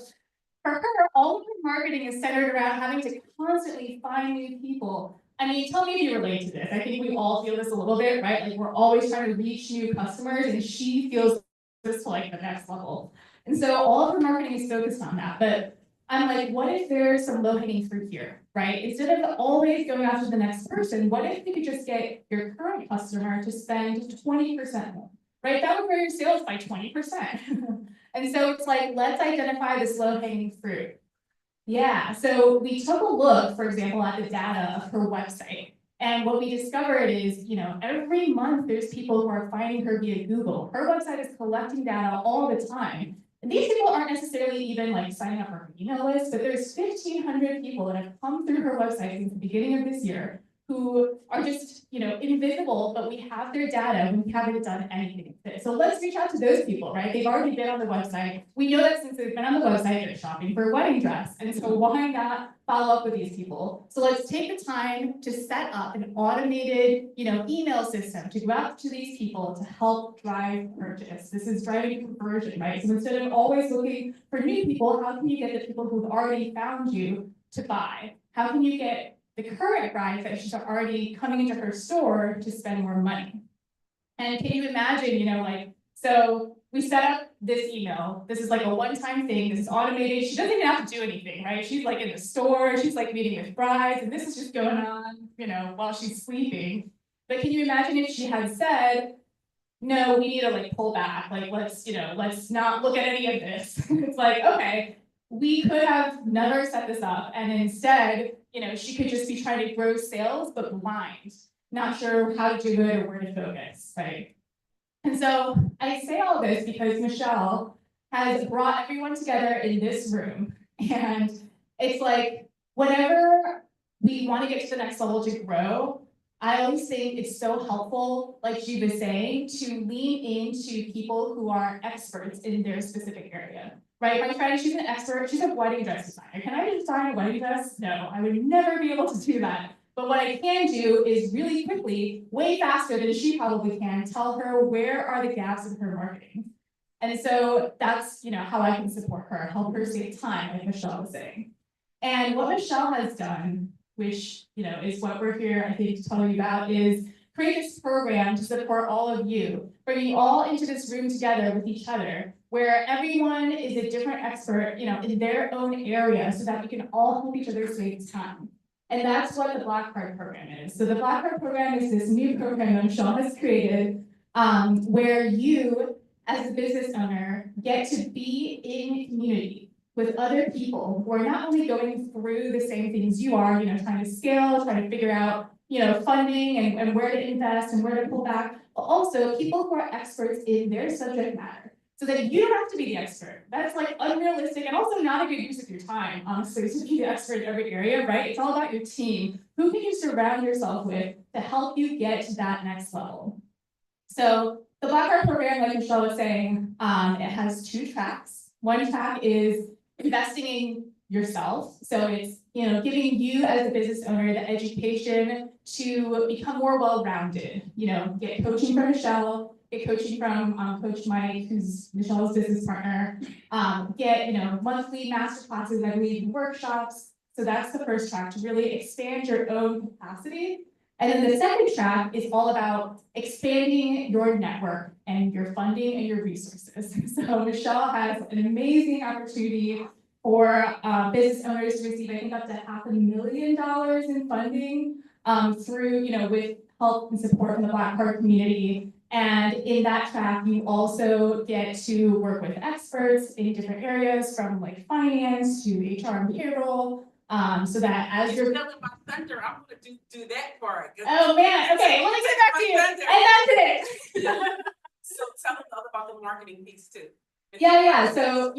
for her, all of her marketing is centered around having to constantly find new people. I mean, tell me if you relate to this. I think we all feel this a little bit, right? Like, we're always trying to reach new customers, and she feels this to like the next level. And so all of her marketing is focused on that. But I'm like, what if there's some low-hanging fruit here, right? Instead of always going after the next person, what if you could just get your current customer to spend 20% more, right? That would grow your sales by 20%. And so it's like, let's identify this low-hanging fruit. Yeah, so we took a look, for example, at the data of her website. And what we discovered is, every month there's people who are finding her via Google. Her website is collecting data all the time. And these people aren't necessarily even like signing up for her email list, but there's 1,500 people that have come through her website since the beginning of this year who are just, invisible, but we have their data and we haven't done anything with it. So let's reach out to those people, right? They've already been on the website. We know that since they've been on the website, they're shopping for a wedding dress. And so why not follow up with these people? So let's take the time to set up an automated, email system to go out to these people to help drive purchase. This is driving conversion, right? So instead of always looking for new people, how can you get the people who've already found you to buy? How can you get the current brides that she's already coming into her store to spend more money? And can you imagine, so we set up this email. This is like a one-time thing. This is automated. She doesn't even have to do anything, right? She's like in the store. She's like meeting with brides, and this is just going on, while she's sleeping. But can you imagine if she had said, no, we need to like pull back, like, let's, let's not look at any of this. It's like, okay, we could have never set this up, and instead, she could just be trying to grow sales, but blind, not sure how to do it or where to focus, right? And so I say all this because Michelle has brought everyone together in this room, and it's like, whenever we want to get to the next level to grow, I always think it's so helpful, like she was saying, to lean into people who are experts in their specific area, right? My friend, she's an expert, she's a wedding dress designer. Can I design a wedding dress? No, I would never be able to do that. But what I can do is really quickly, way faster than she probably can, tell her where are the gaps in her marketing. And so that's, how I can support her, help her save time, like Michelle was saying. And what Michelle has done, which, is what we're here, I think, to tell you about, is create this program to support all of you, bringing you all into this room together with each other, where everyone is a different expert, in their own area, so that we can all help each other save time. And that's what the Black Card program is. So the Black Card program is this new program that Michelle has created, where you, as a business owner, get to be in community with other people who are not only going through the same things you are, trying to scale, trying to figure out, funding and where to invest and where to pull back, but also people who are experts in their subject matter. So that you don't have to be the expert. That's like unrealistic and also not a good use of your time, honestly, to be the expert in every area, right? It's all about your team. Who can you surround yourself with to help you get to that next level? So the Black Card program, like Michelle was saying, it has 2 tracks. One track is investing in yourself. So it's, giving you as a business owner the education to become more well-rounded, get coaching from Michelle, get coaching from Coach Mike, who's Michelle's business partner, get, monthly master classes, I believe, workshops. So that's the first track, to really expand your own capacity. And then the second track is all about expanding your network and your funding and your resources. So Michelle has an amazing opportunity for business owners to receive, I think, up to $500,000 in funding through, with help and support from the Black Card community. And in that track, you also get to work with experts in different areas, from like finance to HR and payroll. So that as you're telling my thunder, I'm gonna do that part. oh man, okay, let me get back to you. And that's it. So tell them about the marketing piece too. Yeah. So,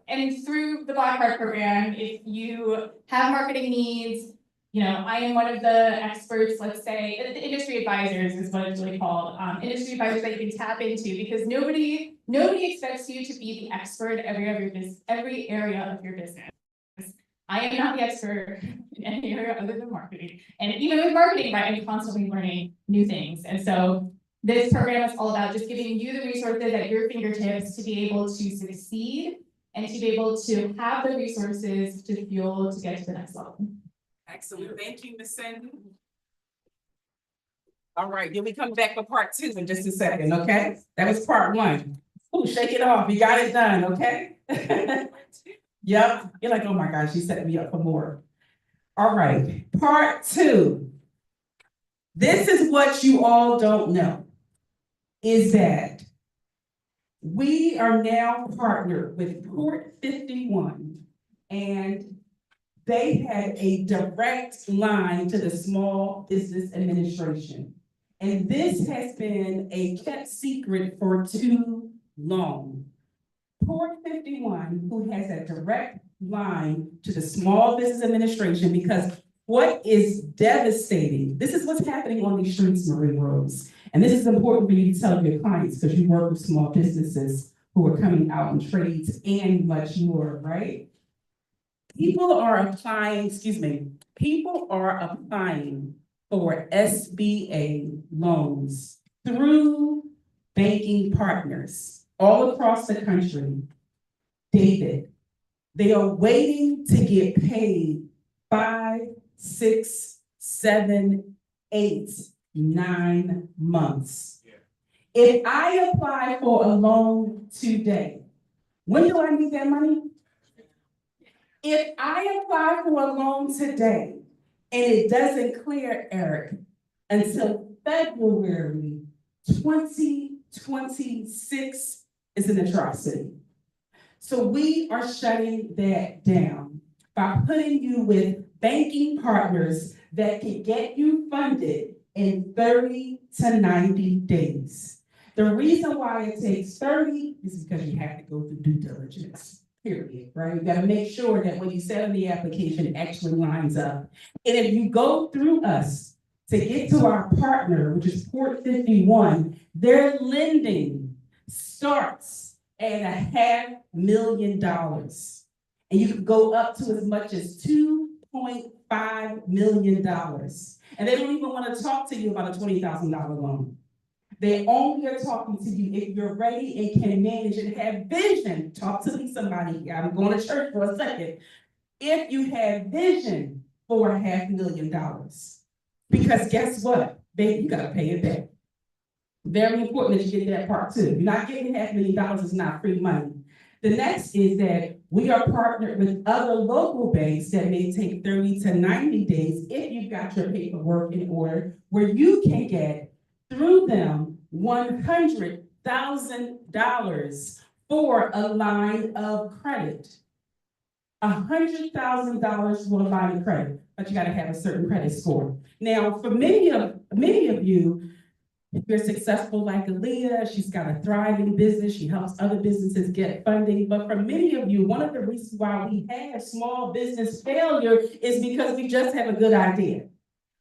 and through the Black Card program, if you have marketing needs, I am one of the experts, let's say, the industry advisors is what it's really called, industry advisors that you can tap into, because nobody expects you to be the expert every area of your business. I am not the expert in any area other than marketing. And even with marketing, right, I'm constantly learning new things. And so this program is all about just giving you the resources at your fingertips to be able to succeed and to be able to have the resources to fuel to get to the next level. Excellent. Thank you, Ms. Sandy. All right, then we come back for part 2 in just a second, okay? That was part 1. Ooh, shake it off. You got it done, okay? Yep. You're like, oh my gosh, she set me up for more. All right, part 2. This is what you all don't know, is that we are now partnered with Port 51, and they had a direct line to the Small Business Administration. And this has been a kept secret for too long. Port 51, who has a direct line to the Small Business Administration, because what is devastating, this is what's happening on these streets, Marie Rose. And this is important for you to tell your clients, because you work with small businesses who are coming out in trades and much more, right? People are applying for SBA loans through banking partners all across the country. David, they are waiting to get paid 5, 6, 7, 8, 9 months. If I apply for a loan today, when do I need that money? If I apply for a loan today and it doesn't clear, Eric, until February 2025, 26 is in the Tri-City. So we are shutting that down by putting you with banking partners that can get you funded in 30 to 90 days. The reason why it takes 30 is because you have to go through due diligence, period, right? You gotta make sure that when you send the application, it actually lines up. And if you go through us to get to our partner, which is Port 51, their lending starts at $500,000. And you can go up to as much as $2.5 million. And they don't even want to talk to you about a $20,000 loan. They only are talking to you if you're ready and can manage and have vision. Talk to me, somebody. I'm going to church for a second. If you have vision for $500,000. Because guess what? Baby, you gotta pay it back. Very important that you get that part too. You're not getting $500,000, it's not free money. The next is that we are partnered with other local banks that may take 30 to 90 days if you've got your paperwork in order, where you can get through them $100,000 for a line of credit. $100,000 for a line of credit, but you gotta have a certain credit score. Now, for many of you, if you're successful like Aaliyah, she's got a thriving business, she helps other businesses get funding. But for many of you, one of the reasons why we have small business failure is because we just have a good idea.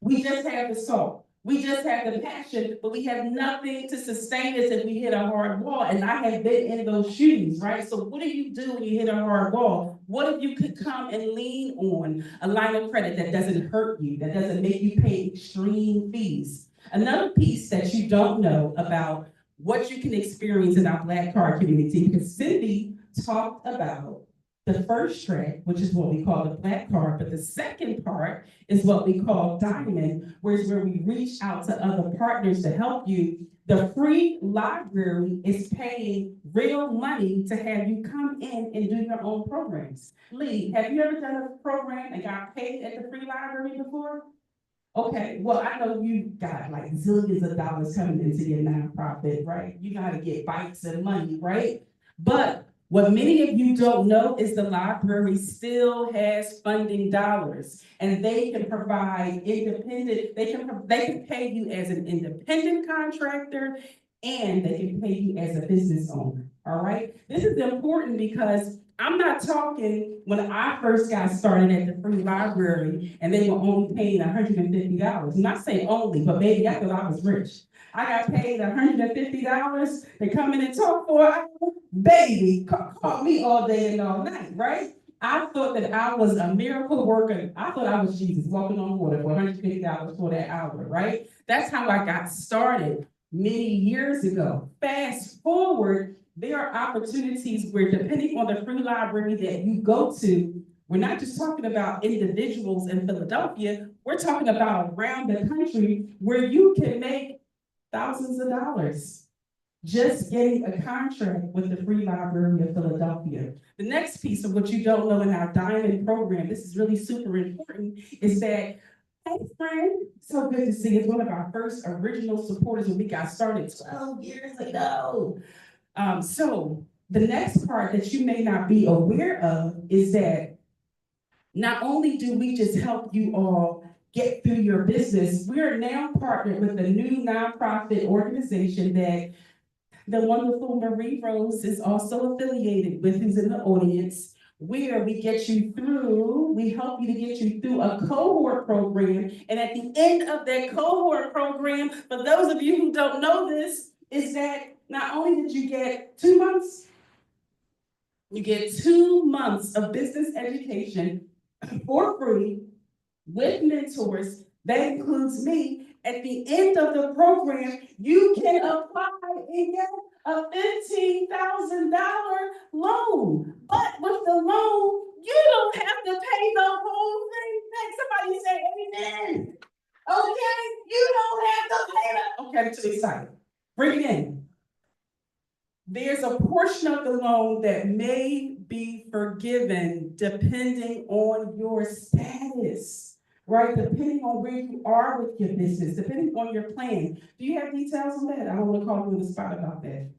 We just have the salt. We just have the passion, but we have nothing to sustain us if we hit a hard wall. And I have been in those shoes, right? So what do you do when you hit a hard wall? What if you could come and lean on a line of credit that doesn't hurt you, that doesn't make you pay extreme fees? Another piece that you don't know about what you can experience in our Black Card community, because Cindy talked about the first track, which is what we call the Black Card, but the second part is what we call Diamond, where we reach out to other partners to help you. The free library is paying real money to have you come in and do your own programs. Lee, have you ever done a program and got paid at the free library before? Okay, well, I know you got like zillions of dollars coming into your nonprofit, right? You know how to get bikes and money, right? But what many of you don't know is the library still has funding dollars, and they can provide independent, they can pay you as an independent contractor, and they can pay you as a business owner, all right? This is important because I'm not talking when I first got started at the free library and they were only paying $150. I'm not saying only, but maybe I thought I was rich. I got paid $150 to come in and talk for an hour. Baby, call me all day and all night, right? I thought that I was a miracle worker. I thought I was Jesus walking on water for $150 for that hour, right? That's how I got started many years ago. Fast forward, there are opportunities where, depending on the free library that you go to, we're not just talking about individuals in Philadelphia, we're talking about around the country where you can make thousands of dollars just getting a contract with the Free Library of Philadelphia. The next piece of what you don't know in our Diamond program, this is really super important, is that, hey friend, so good to see you. It's one of our first original supporters when we got started 12 years ago. So the next part that you may not be aware of is that not only do we just help you all get through your business, we are now partnered with a new nonprofit organization that the wonderful Marie Rose is also affiliated with, who's in the audience, where we get you through, we help you to get you through a cohort program. And at the end of that cohort program, for those of you who don't know this, is that not only did you get 2 months, you get 2 months of business education for free with mentors. That includes me. At the end of the program, you can apply and get a $15,000 loan. But with the loan, you don't have to pay the whole thing back. Somebody say amen. Okay, you don't have to pay the. Okay, I'm too excited. Bring it in. There's a portion of the loan that may be forgiven depending on your status. right? Depending on where you are with your business, depending on your plan. Do you have details on that? I don't want to call you on the spot about that.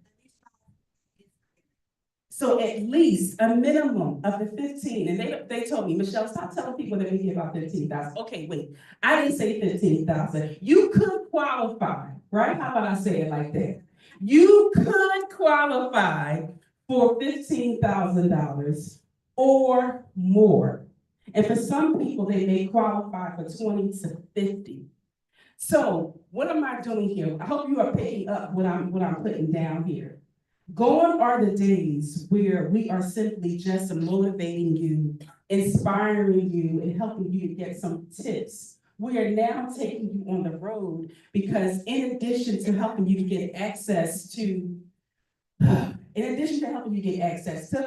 So at least a minimum of the 15, and they told me, Michelle, stop telling people that we give out 15,000. Okay, wait, I didn't say 15,000. You could qualify, right? How about I say it like that? You could qualify for $15,000 or more. And for some people, they may qualify for 20 to 50. So what am I doing here? I hope you are picking up what I'm putting down here. Gone are the days where we are simply just motivating you, inspiring you, and helping you to get some tips. We are now taking you on the road because in addition to helping you to get access to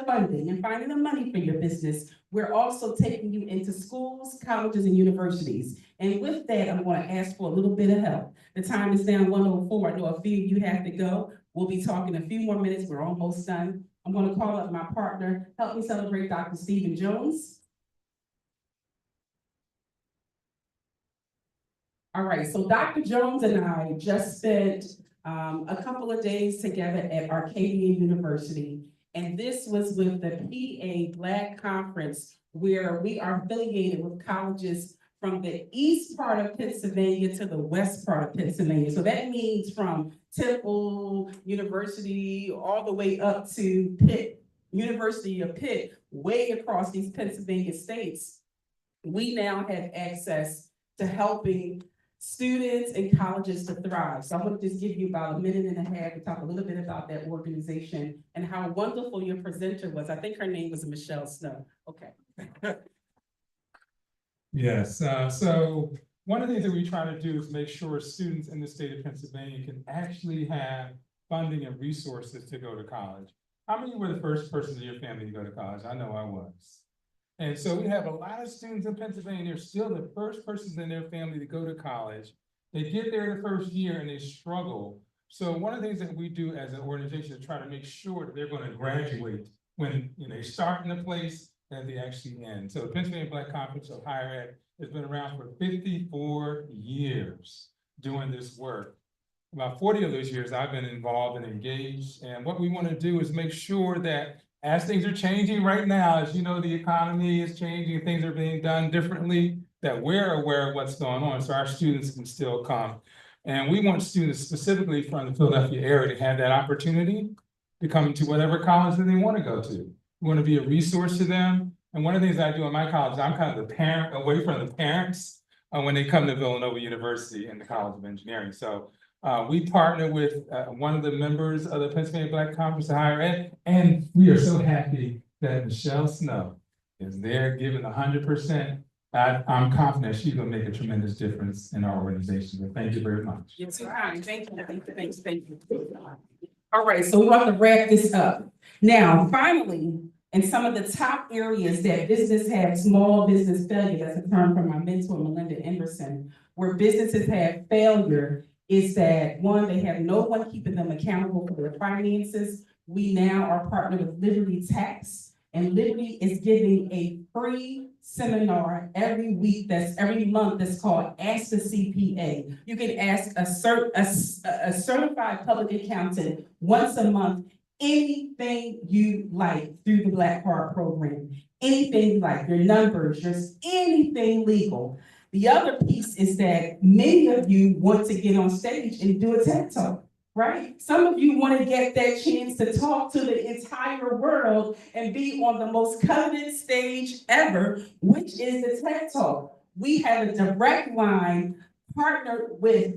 funding and finding the money for your business, we're also taking you into schools, colleges, and universities. And with that, I'm going to ask for a little bit of help. The time is now 1:04. I know a few of you have to go. We'll be talking a few more minutes. We're almost done. I'm going to call up my partner. Help me celebrate Dr. Stephen Jones. All right, so Dr. Jones and I just spent a couple of days together at Arcadia University. And this was with the PA Black Conference, where we are affiliated with colleges from the east part of Pennsylvania to the west part of Pennsylvania. So that means from Temple University all the way up to Pitt, University of Pitt, way across these Pennsylvania states. We now have access to helping students and colleges to thrive. So I'm going to just give you about a minute and a half to talk a little bit about that organization and how wonderful your presenter was. I think her name was Michelle Snow. Okay. Yes, so one of the things that we try to do is make sure students in the state of Pennsylvania can actually have funding and resources to go to college. How many were the first persons in your family to go to college? I know I was. And so we have a lot of students in Pennsylvania, they're still the first persons in their family to go to college. They get there the first year and they struggle. So one of the things that we do as an organization is try to make sure that they're going to graduate when they start in a place and they actually end. So the Pennsylvania Black Conference of Higher Ed has been around for 54 years doing this work. About 40 of those years I've been involved and engaged. And what we want to do is make sure that as things are changing right now, as you know, the economy is changing, things are being done differently, that we're aware of what's going on so our students can still come. And we want students specifically from the Philadelphia area to have that opportunity to come to whatever college that they want to go to. We want to be a resource to them. And one of the things I do in my college, I'm kind of the parent away from the parents when they come to Villanova University and the College of Engineering. So we partner with one of the members of the Pennsylvania Black Conference of Higher Ed, and we are so happy that Michelle Snow is there giving 100%. I'm confident she's gonna make a tremendous difference in our organization. So thank you very much. Yes, fine. Thank you. Thank you. All right, so we're going to wrap this up. Now, finally, in some of the top areas that business have small business failure, that's a term from my mentor, Melinda Emerson, where businesses have failure is that one, they have no one keeping them accountable for their finances. We now are partnered with Liberty Tax, and Liberty is giving a free seminar every month that's called Ask the CPA. You can ask a certified public accountant once a month anything you like through the Black Card program. Anything you like, your numbers, just anything legal. The other piece is that many of you want to get on stage and do a TED Talk, right? Some of you want to get that chance to talk to the entire world and be on the most coveted stage ever, which is the TED Talk. We have a direct line partnered with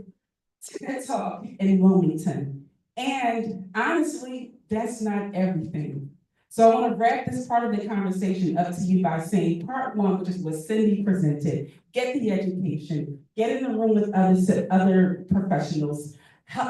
TED Talk in Wilmington. And honestly, that's not everything. So I want to wrap this part of the conversation up to you by saying part one, which is what Cindy presented, get the education, get in the room with other professionals.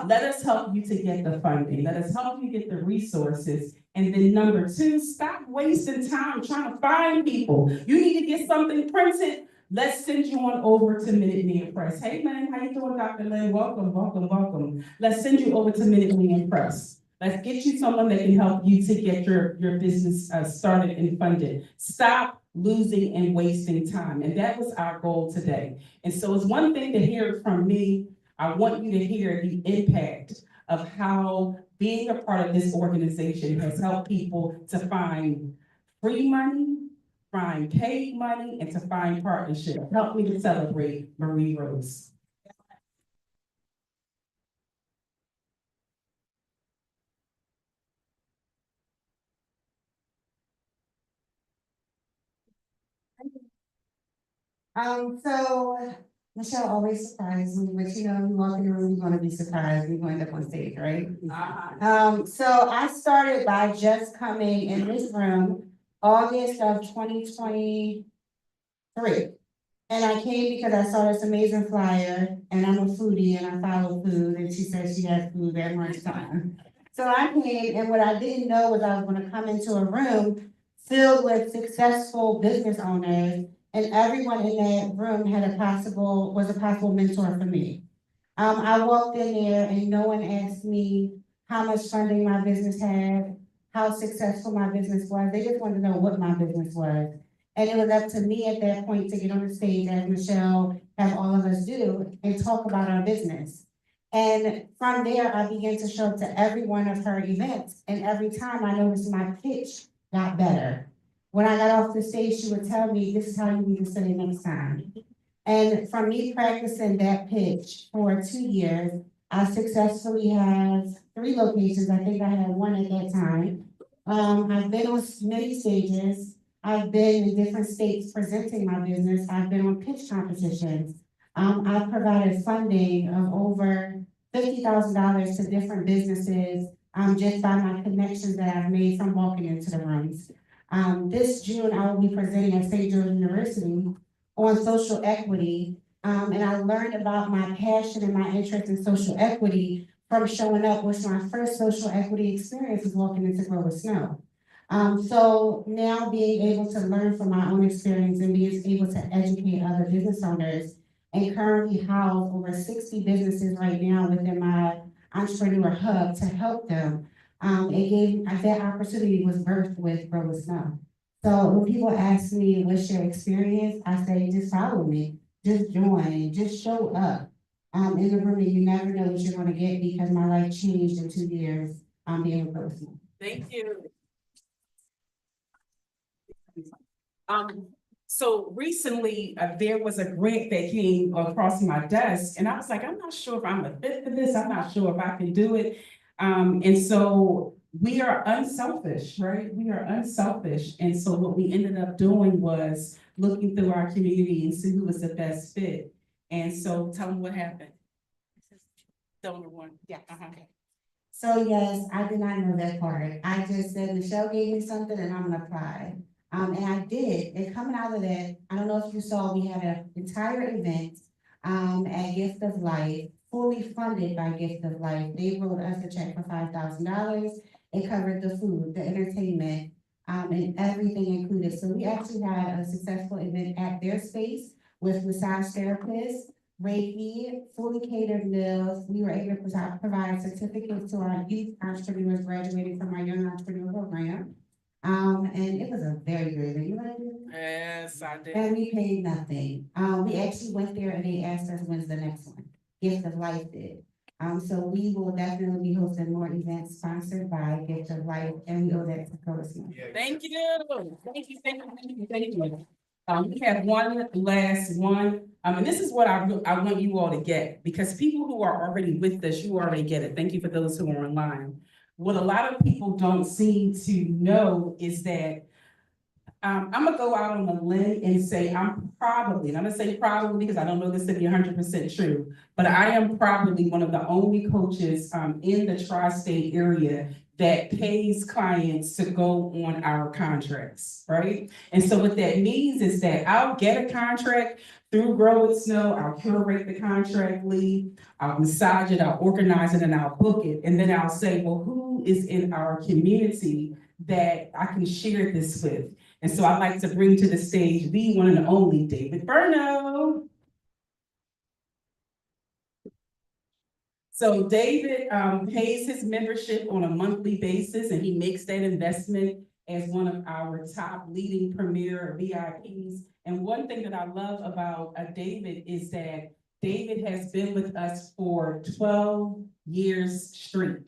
Let us help you to get the funding. Let us help you get the resources. And then number two, stop wasting time trying to find people. You need to get something printed. Let's send you on over to Minute Press. Hey man, how you doing, Dr. Lynn? Welcome, welcome, welcome. Let's send you over to Minute Press. Let's get you someone that can help you to get your business started and funded. Stop losing and wasting time. And that was our goal today. And so it's one thing to hear it from me. I want you to hear the impact of how being a part of this organization has helped people to find free money, find paid money, and to find partnership. Help me to celebrate Marie Rose. So Michelle always surprises me, but you know, you walk in the room, you're gonna be surprised, you're going up on stage, right? So I started by just coming in this room August of 2023. And I came because I saw this amazing flyer, and I'm a foodie and I follow food, and she said she has food at lunchtime. So I came, and what I didn't know was I was gonna come into a room filled with successful business owners, and everyone in that room was a possible mentor for me. I walked in there and no one asked me how much funding my business had, how successful my business was. They just wanted to know what my business was. And it was up to me at that point to get on the stage, as Michelle had all of us do, and talk about our business. And from there, I began to show up to every one of her events. And every time I noticed my pitch got better. When I got off the stage, she would tell me, this is how you need to say it next time. And from me practicing that pitch for 2 years, I successfully have 3 locations. I think I had 1 at that time. I've been on many stages. I've been in different states presenting my business. I've been on pitch competitions. I've provided funding of over $50,000 to different businesses just by my connections that I've made from walking into the rooms. This June, I will be presenting at St. George University on social equity. And I learned about my passion and my interest in social equity from showing up, which my first social equity experience was walking into Grow with Snow. So now being able to learn from my own experience and being able to educate other business owners, and currently house over 60 businesses right now within my entrepreneur hub to help them. That opportunity was birthed with Grow with Snow. So when people ask me, what's your experience? I say, just follow me, just join, just show up. In the room, and you never know what you're gonna get, because my life changed in 2 years, being with Grow with Snow. Thank you. So recently, there was a grant that came across my desk, and I was like, I'm not sure if I'm a fit for this. I'm not sure if I can do it. And so we are unselfish, right? We are unselfish. And so what we ended up doing was looking through our community and see who was the best fit. And so tell them what happened. Donor one. Yeah. Okay. So yes, I did not know that part. I just said, Michelle gave me something and I'm gonna apply. And I did, and coming out of that, I don't know if you saw, we had an entire event at Gift of Life, fully funded by Gift of Life. They wrote us a check for $5,000. It covered the food, the entertainment, and everything included. So we actually had a successful event at their space with massage therapists, Reiki, fully catered meals. We were able to provide certificates to our youth entrepreneurs graduating from our Young Entrepreneur Program. And it was a very good event. You like it? Yes, I did. And we paid nothing. We actually went there and they asked us when's the next one. Gift of Life did. So we will definitely be hosting more events sponsored by Gift of Life, and we owe that to Grow with Snow. Thank you. Thank you, thank you, thank you. We have one last one, and this is what I want you all to get, because people who are already with us, you already get it. Thank you for those who are online. What a lot of people don't seem to know is that I'm gonna go out on a limb and say and I'm gonna say probably because I don't know this to be 100% true, but I am probably one of the only coaches in the tri-state area that pays clients to go on our contracts, right? And so what that means is that I'll get a contract through Grow with Snow, I'll curate the contract lead, I'll massage it, I'll organize it, and I'll book it. And then I'll say, well, who is in our community that I can share this with? And so I'd like to bring to the stage the one and only David Burno. So David pays his membership on a monthly basis, and he makes that investment as one of our top leading premier VIPs. And one thing that I love about David is that David has been with us for 12 years straight.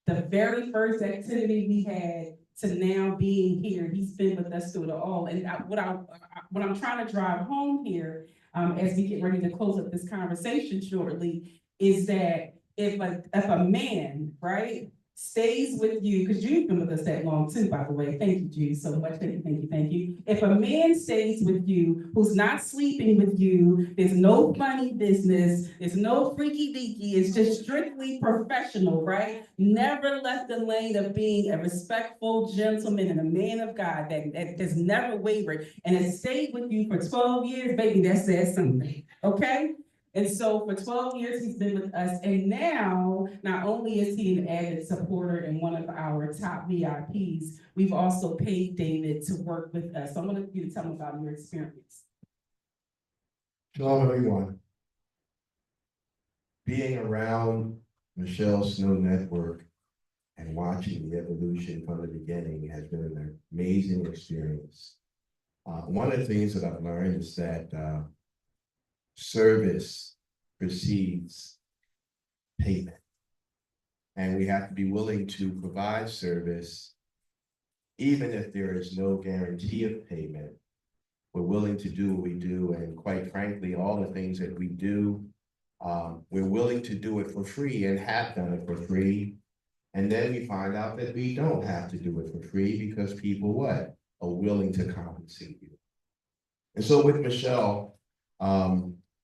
The very first activity we had to now being here, he's been with us through it all. And what I'm trying to drive home here, as we get ready to close up this conversation shortly, is that if a man, right, stays with you, because you've been with us that long too, by the way. Thank you, Jude, so much. Thank you, thank you, thank you. If a man stays with you, who's not sleeping with you, there's no funny business, there's no freaky deaky, it's just strictly professional, right? Never left the lane of being a respectful gentleman and a man of God that has never wavered and has stayed with you for 12 years, baby, that says something, okay? And so for 12 years, he's been with us. And now, not only is he an added supporter and one of our top VIPs, we've also paid David to work with us. So I want you to tell him about your experience. Shalom, everyone. Being around Michelle Snow Network and watching the evolution from the beginning has been an amazing experience. One of the things that I've learned is that service precedes payment. And we have to be willing to provide service, even if there is no guarantee of payment. We're willing to do what we do, and quite frankly, all the things that we do, we're willing to do it for free and have done it for free. And then we find out that we don't have to do it for free because people what? Are willing to compensate you. And so with Michelle,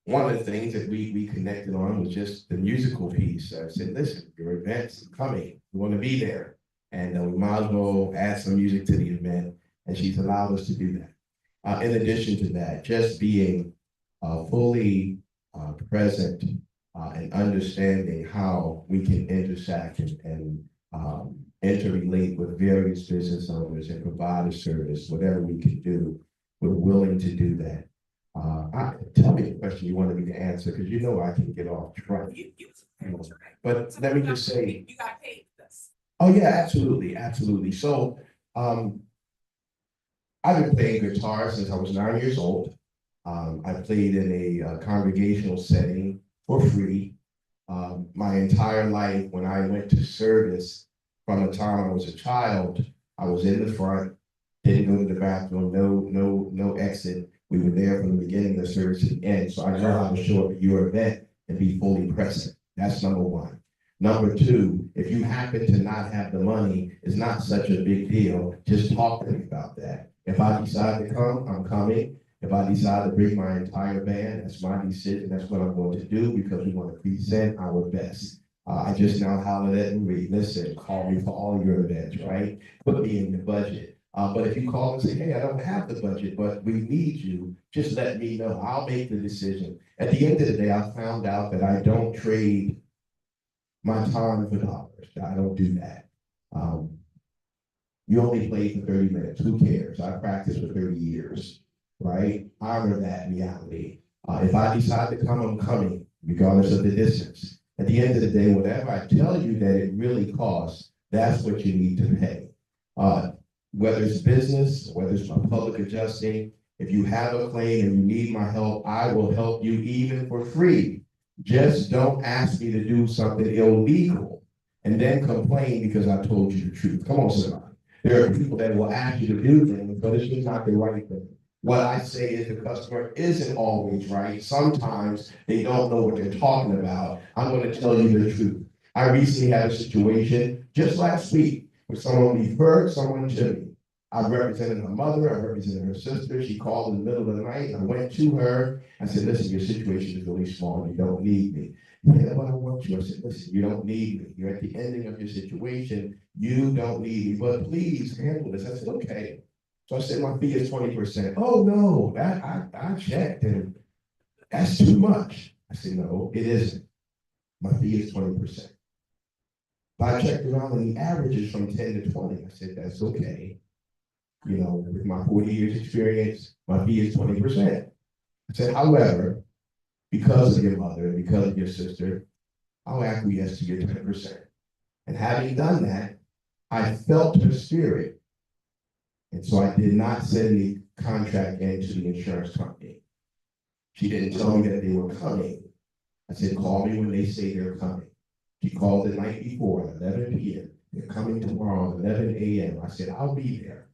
one of the things that we connected on was just the musical piece. I said, listen, your event's coming, we want to be there. And we might as well add some music to the event. And she's allowed us to do that. In addition to that, just being fully present and understanding how we can intersect and interrelate with various business owners and provide a service, whatever we can do, we're willing to do that. Tell me the question you wanted me to answer, because you know I can get off track. But let me just say, You got paid for this. oh yeah, absolutely, absolutely. So I've been playing guitar since I was 9 years old. I played in a congregational setting for free. My entire life, when I went to service, from the time I was a child, I was in the front, didn't go to the bathroom, no exit. We were there from the beginning of the service to the end. So I know how to show up at your event and be fully present. That's number one. Number two, if you happen to not have the money, it's not such a big deal. Just talk to me about that. If I decide to come, I'm coming. If I decide to bring my entire band, that's my decision. That's what I'm going to do because we want to present our best. I just now hollered at Marie, listen, call me for all your events, right? Put me in the budget. But if you call and say, hey, I don't have the budget, but we need you, just let me know. I'll make the decision. At the end of the day, I found out that I don't trade my time for dollars. I don't do that. You only play for 30 minutes. Who cares? I practiced for 30 years, right? Honor that reality. If I decide to come, I'm coming, regardless of the distance. At the end of the day, whatever I tell you that it really costs, that's what you need to pay. Whether it's business, whether it's my public adjusting, if you have a claim and you need my help, I will help you even for free. Just don't ask me to do something illegal and then complain because I told you the truth. Come on, somebody. There are people that will ask you to do things, but it's just not the right thing. What I say is the customer isn't always right. Sometimes they don't know what they're talking about. I'm going to tell you the truth. I recently had a situation just last week where someone referred someone to me. I represented her mother, I represented her sister. She called in the middle of the night. I went to her. I said, listen, your situation is really small. You don't need me. Yeah, but I want you. I said, listen, you don't need me. You're at the ending of your situation. You don't need me, but please handle this. I said, okay. So I said, my fee is 20%. Oh no, I checked and that's too much. I said, no, it isn't. My fee is 20%. But I checked around and the average is from 10 to 20. I said, that's okay. You know, with my 40 years experience, my fee is 20%. I said, however, because of your mother and because of your sister, I'll acquiesce to your 10%. And having done that, I felt her spirit. And so I did not send the contract into the insurance company. She didn't tell me that they were coming. I said, call me when they say they're coming. She called the night before, 11 p.m. They're coming tomorrow, 11 a.m. I said, I'll be there.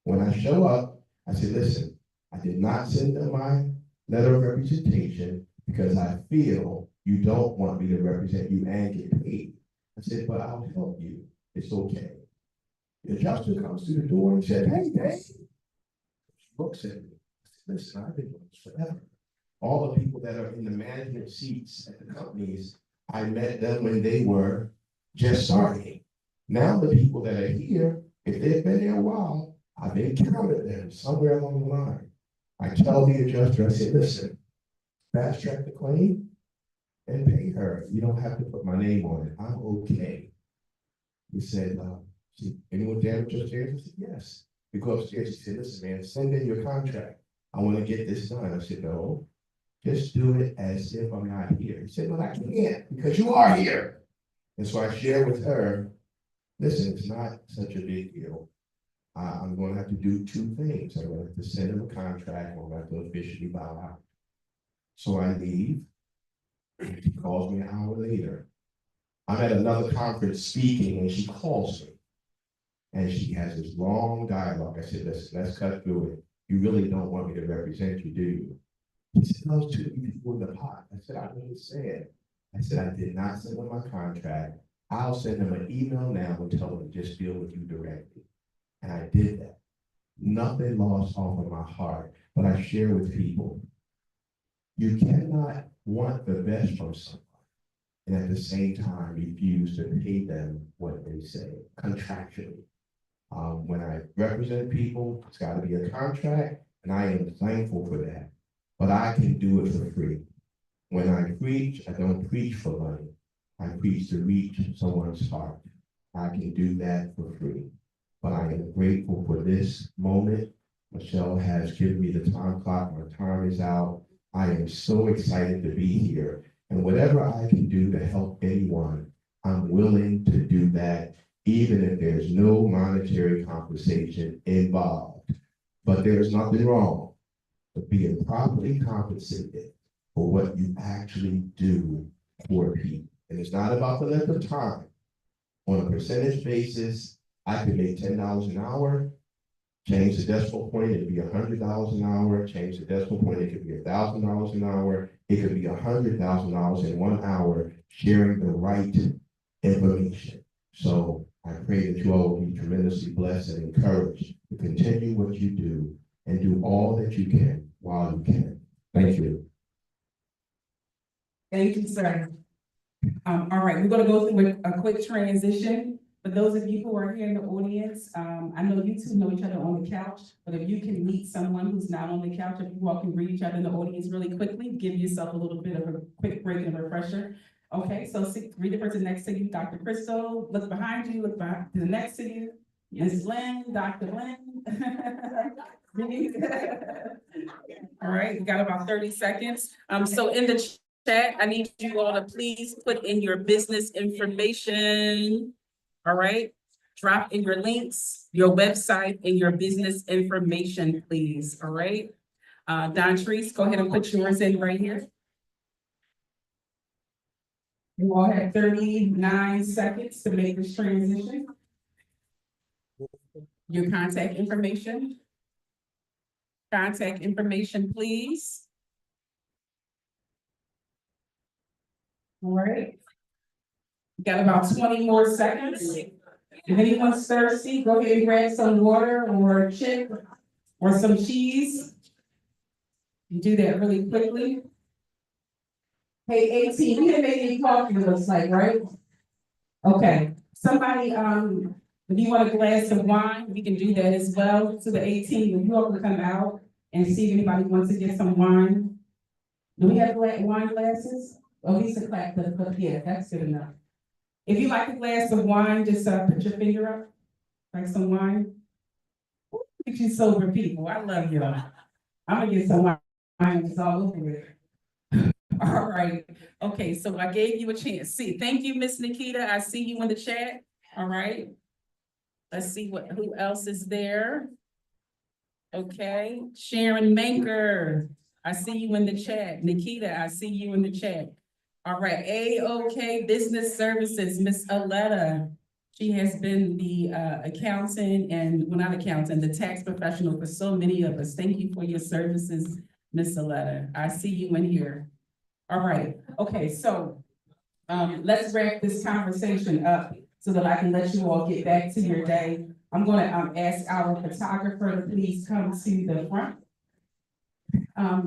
When I show up, I said, listen, I did not send them my letter of representation because I feel you don't want me to represent you and get paid. I said, but I'll help you. It's okay. The adjuster comes through the door and said, hey, Dave. She looks at me. I said, listen, I've been doing this forever. All the people that are in the management seats at the companies, I met them when they were just starting. Now the people that are here, if they've been there a while, I've encountered them somewhere along the line. I tell the adjuster, I say, listen, fast track the claim and pay her. You don't have to put my name on it. I'm okay. He said, anyone damaged upstairs? I said, yes. We go upstairs. He said, listen, man, send in your contract. I want to get this done. I said, no, just do it as if I'm not here. He said, well, I can't because you are here. And so I shared with her, listen, it's not such a big deal. I'm going to have to do two things. I'm going to have to send him a contract. I'm going to have to officially bow out. So I leave. She calls me an hour later. I'm at another conference speaking and she calls me. And she has this long dialogue. I said, listen, let's cut through it. You really don't want me to represent you, do you? She said, those two people in the pot. I said, I understand. I said, I did not send them my contract. I'll send them an email now and tell them to just deal with you directly. And I did that. Nothing lost off of my heart, but I share with people. You cannot want the best from someone and at the same time refuse to pay them what they say contractually. When I represent people, it's got to be a contract, and I am thankful for that. But I can do it for free. When I preach, I don't preach for money. I preach to reach someone's heart. I can do that for free. But I am grateful for this moment. Michelle has given me the time clock. My time is out. I am so excited to be here. And whatever I can do to help anyone, I'm willing to do that, even if there's no monetary compensation involved. But there's nothing wrong with being properly compensated for what you actually do for people. And it's not about the length of time. On a percentage basis, I could make $10 an hour, change the decimal point, it'd be $100 an hour, change the decimal point, it could be $1,000 an hour, it could be $100,000 in 1 hour, sharing the right information. So I pray that you all will be tremendously blessed and encouraged to continue what you do and do all that you can while you can. Thank you. Thank you, sir. All right, we're gonna go through a quick transition. For those of you who are here in the audience, I know you two know each other on the couch, but if you can meet someone who's not on the couch, if you all can greet each other in the audience really quickly, give yourself a little bit of a quick break and a refresher. Okay, so greet the person next to you, Dr. Crystal, look behind you, look back to the next to you, Ms. Lynn, Dr. Lynn. All right, we got about 30 seconds. So in the chat, I need you all to please put in your business information. All right, drop in your links, your website, and your business information, please. All right. Don Treese, go ahead and put yours in right here. You all have 39 seconds to make this transition. Your contact information. Contact information, please. All right. Got about 20 more seconds. If anyone's thirsty, go ahead and grab some water or a chip or some cheese. You do that really quickly. Hey, AT, we didn't make any coffee, it looks like, right? Okay, somebody, if you want a glass of wine, we can do that as well. To the 18, if you all can come out and see if anybody wants to get some wine. Do we have wine glasses? Oh, Lisa clapped, but yeah, that's good enough. If you like a glass of wine, just put your finger up, like some wine. Look at you sober people, I love you. I'm gonna get some wine, it's all over it. All right, okay, so I gave you a chance. See, thank you, Miss Nikita. I see you in the chat. All right. Let's see who else is there. Okay, Sharon Maker, I see you in the chat. Nikita, I see you in the chat. All right, AOK Business Services, Miss Aletta. She has been the accountant and, well, not accountant, the tax professional for so many of us. Thank you for your services, Miss Aletta. I see you in here. All right, okay, so let's wrap this conversation up so that I can let you all get back to your day. I'm gonna ask our photographer to please come to the front.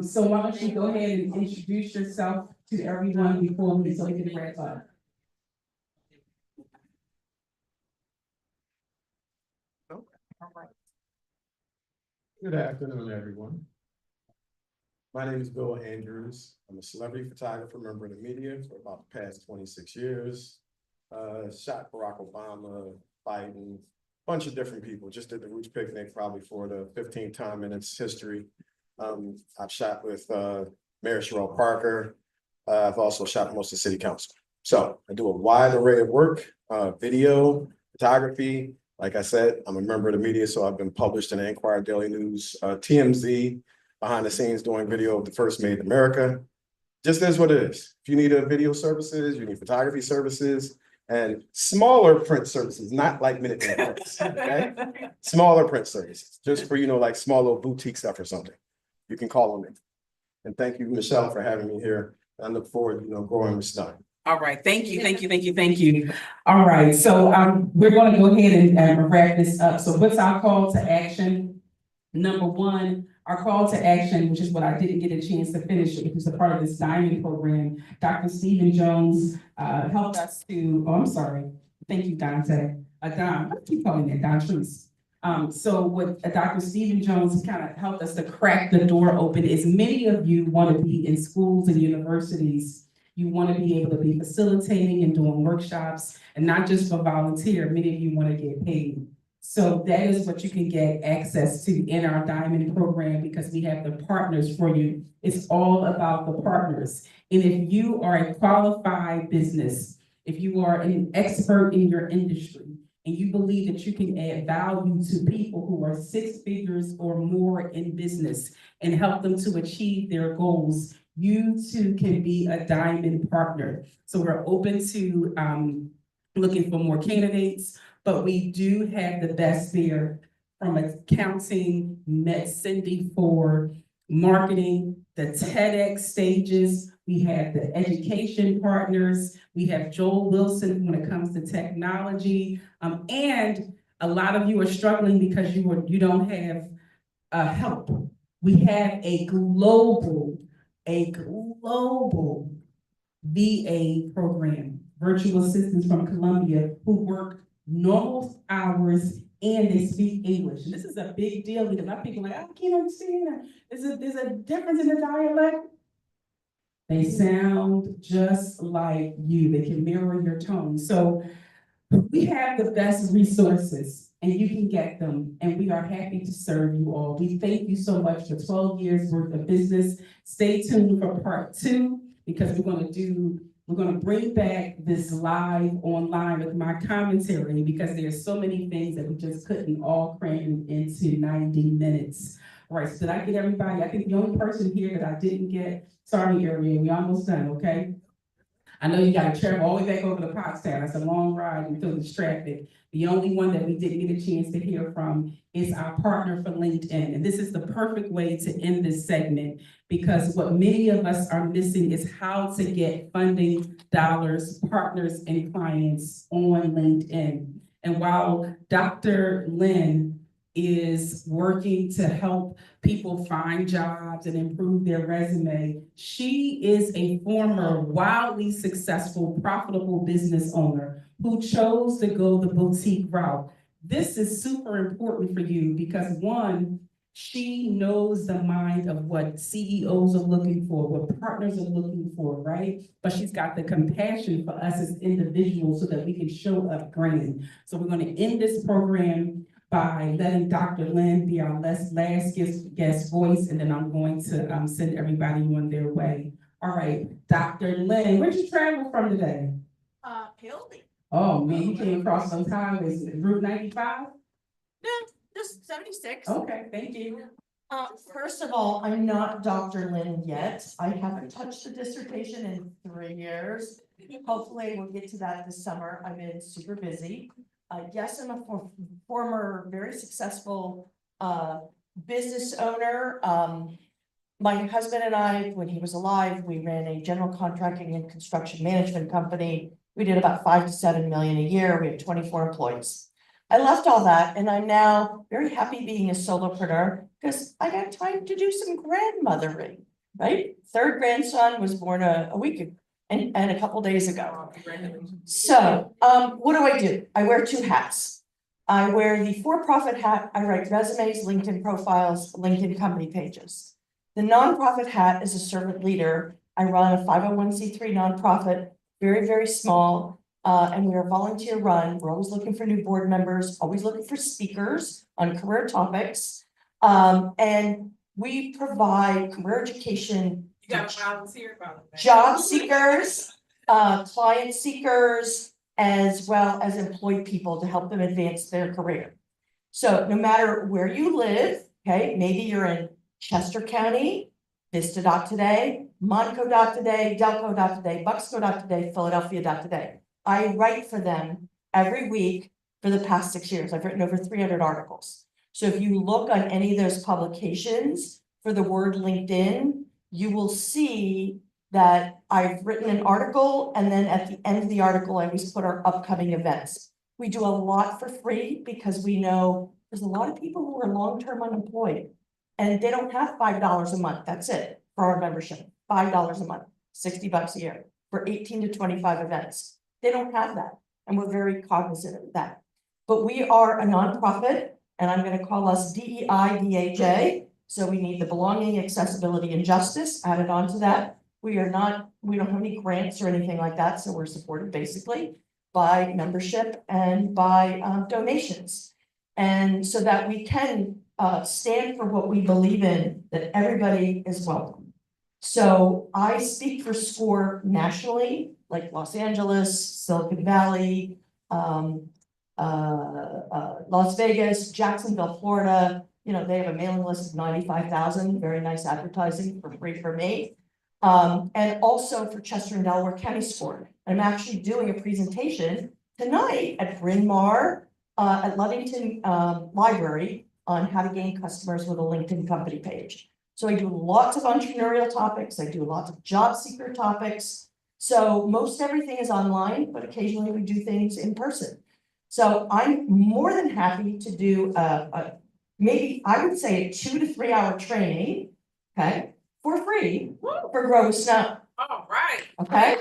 So why don't you go ahead and introduce yourself to everyone before we, so we can wrap up. Good afternoon, everyone. My name is Bill Andrews. I'm a celebrity photographer, member of the media for about the past 26 years. Shot Barack Obama, Biden, bunch of different people. Just did the Roots Picnic probably for the 15th time in its history. I've shot with Mayor Sherrell Parker. I've also shot most of the city council. So I do a wide array of work, video, photography. Like I said, I'm a member of the media, so I've been published in the Enquirer Daily News, TMZ, behind the scenes doing video of the first Made in America. Just is what it is. If you need a video services, you need photography services, and smaller print services, not like Minute Maid prints, okay? Smaller print services, just for, like small little boutique stuff or something. You can call on me. And thank you, Michelle, for having me here. I look forward, growing this done. All right, thank you. All right, so we're gonna go ahead and wrap this up. So what's our call to action? Number one, our call to action, which is what I didn't get a chance to finish, which is a part of this diamond program. Dr. Stephen Jones helped us to, oh, I'm sorry. Thank you, Dante. Don, I keep calling that Don Treese. So what Dr. Stephen Jones kind of helped us to crack the door open is many of you want to be in schools and universities. You want to be able to be facilitating and doing workshops, and not just for volunteer. Many of you want to get paid. So that is what you can get access to in our Diamond program, because we have the partners for you. It's all about the partners. And if you are a qualified business, if you are an expert in your industry, and you believe that you can add value to people who are 6 figures or more in business and help them to achieve their goals, you too can be a Diamond partner. So we're open to looking for more candidates, but we do have the best there from accounting, met Cindy for marketing, the TEDx stages. We have the education partners. We have Joel Wilson when it comes to technology. And a lot of you are struggling because you don't have help. We have a global VA program, virtual assistants from Columbia, who work normal hours and they speak English. And this is a big deal because a lot of people are like, I can't understand that. There's a difference in the dialect. They sound just like you. They can mirror your tone. So we have the best resources and you can get them. And we are happy to serve you all. We thank you so much for 12 years worth of business. Stay tuned for part 2 because we're going to bring back this live online with my commentary because there's so many things that we just couldn't all cram into 90 minutes. All right, so did I get everybody? I think the only person here that I didn't get, sorry, Ariel, we almost done, okay? I know you gotta travel all the way back over to Pottstown. It's a long ride until it's traffic. The only one that we didn't get a chance to hear from is our partner for LinkedIn. And this is the perfect way to end this segment because what many of us are missing is how to get funding, dollars, partners, and clients on LinkedIn. And while Dr. Lynn is working to help people find jobs and improve their resume, she is a former wildly successful, profitable business owner who chose to go the boutique route. This is super important for you because one, she knows the mind of what CEOs are looking for, what partners are looking for, right? But she's got the compassion for us as individuals so that we can show up grand. So we're going to end this program by letting Dr. Lynn be our last guest voice, and then I'm going to send everybody on their way. All right, Dr. Lynn, where'd you travel from today? Hildy, Oh, man, you came across those highways, Route 95? just 76. Okay, thank you. First of all, I'm not Dr. Lynn yet. I haven't touched the dissertation in 3 years. Hopefully we'll get to that this summer. I've been super busy. Yes, I'm a former, very successful, business owner. My husband and I, when he was alive, we ran a general contracting and construction management company. We did about 5 to 7 million a year. We have 24 employees. I left all that and I'm now very happy being a solopreneur because I got time to do some grandmothering, right? Third grandson was born a week ago and a couple days ago. So, what do? I wear 2 hats. I wear the for-profit hat. I write resumes, LinkedIn profiles, LinkedIn company pages. The nonprofit hat is a servant leader. I run a 501c3 nonprofit, very, very small. And we are volunteer run. We're always looking for new board members, always looking for speakers on career topics. And we provide career education. You gotta volunteer about it. Job seekers, client seekers, as well as employed people to help them advance their career. So no matter where you live, okay, maybe you're in Chester County, Vista.today, Monaco.today, Delco.today, Bucksco.today, Philadelphia.today. I write for them every week for the past 6 years. I've written over 300 articles. So if you look on any of those publications for the word LinkedIn, you will see that I've written an article and then at the end of the article, I always put our upcoming events. We do a lot for free because we know there's a lot of people who are long-term unemployed and they don't have $5 a month. That's it for our membership, $5 a month, $60 a year for 18 to 25 events. They don't have that. And we're very cognizant of that. But we are a nonprofit and I'm going to call us DEI-DHA. So we need the belonging, accessibility, and justice added on to that. We don't have any grants or anything like that. So we're supported basically by membership and by donations. And so that we can stand for what we believe in, that everybody is welcome. So I speak for SCORE nationally, like Los Angeles, Silicon Valley, Las Vegas, Jacksonville, Florida. You know, they have a mailing list of 95,000, very nice advertising for free for me. And also for Chester and Delaware County SCORE. I'm actually doing a presentation tonight at Bryn Mawr, at Ludington Library on how to gain customers with a LinkedIn company page. So I do lots of entrepreneurial topics. I do lots of job seeker topics. So most everything is online, but occasionally we do things in person. So I'm more than happy to do maybe I would say a 2 to 3 hour training, okay, for free for Grow with Snow. All right. Okay,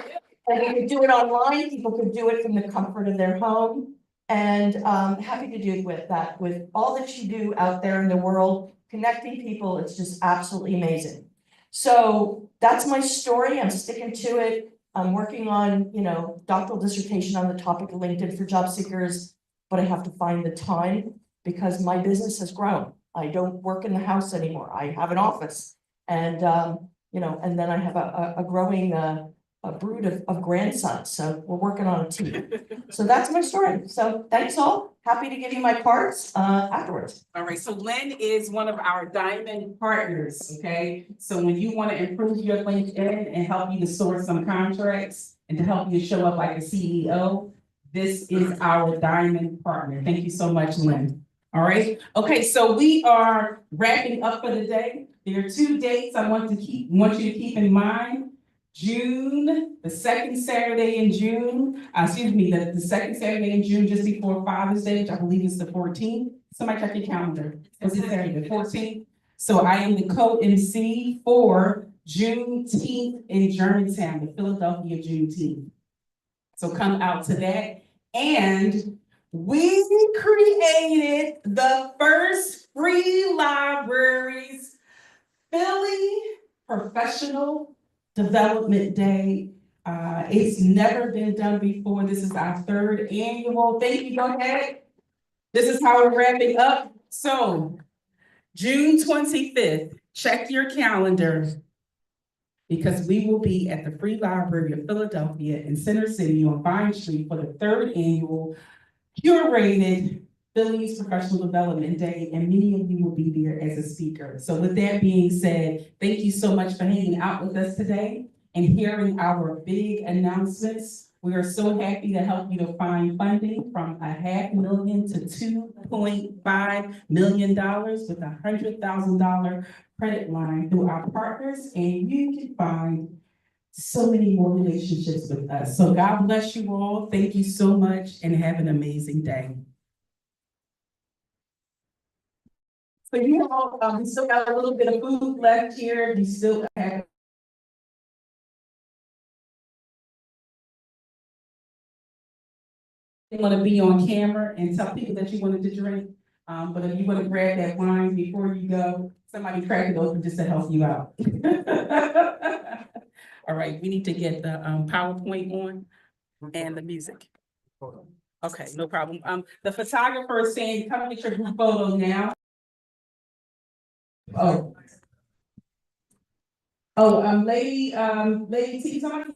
and you can do it online. People can do it from the comfort of their home. And happy to do with that, with all that you do out there in the world, connecting people. It's just absolutely amazing. So that's my story. I'm sticking to it. I'm working on, doctoral dissertation on the topic of LinkedIn for job seekers, but I have to find the time because my business has grown. I don't work in the house anymore. I have an office and, and then I have a growing a brood of grandsons. So we're working on a team. So that's my story. So thanks all. Happy to give you my cards afterwards. All right, so Lynn is one of our diamond partners, okay? So when you want to improve your LinkedIn and help you to source some contracts and to help you show up like a CEO, this is our diamond partner. Thank you so much, Lynn. All right, okay, so we are wrapping up for the day. There are 2 dates I want you to keep in mind. June, the second Saturday in June, the second Saturday in June, just before Father's Day, which I believe is the 14th. Somebody check your calendar. What's it Saturday, the 14th? So I am the co-MC for Juneteenth in Germantown, the Philadelphia Juneteenth. So come out to that. And we created the first free libraries, Philly Professional Development Day. It's never been done before. This is our 3rd annual. Thank you, go ahead. This is how we're wrapping up. So June 25th, check your calendar. because we will be at the Free Library of Philadelphia in Center City on Vine Street for the third annual curated Phillies Professional Development Day, and many of you will be there as a speaker. So with that being said, thank you so much for hanging out with us today and hearing our big announcements. We are so happy to help you to find funding from $500,000 to $2.5 million with $100,000 credit line through our partners, and you can find so many more relationships with us. So God bless you all. Thank you so much and have an amazing day. So you all, we still got a little bit of food left here. You still have. You want to be on camera and tell people that you wanted to drink. But if you want to grab that wine before you go, somebody crack it open just to help you out. All right, we need to get the PowerPoint on and the music. Okay, no problem. The photographer is saying, come get your group photo now. Oh. Oh, Lady T, somebody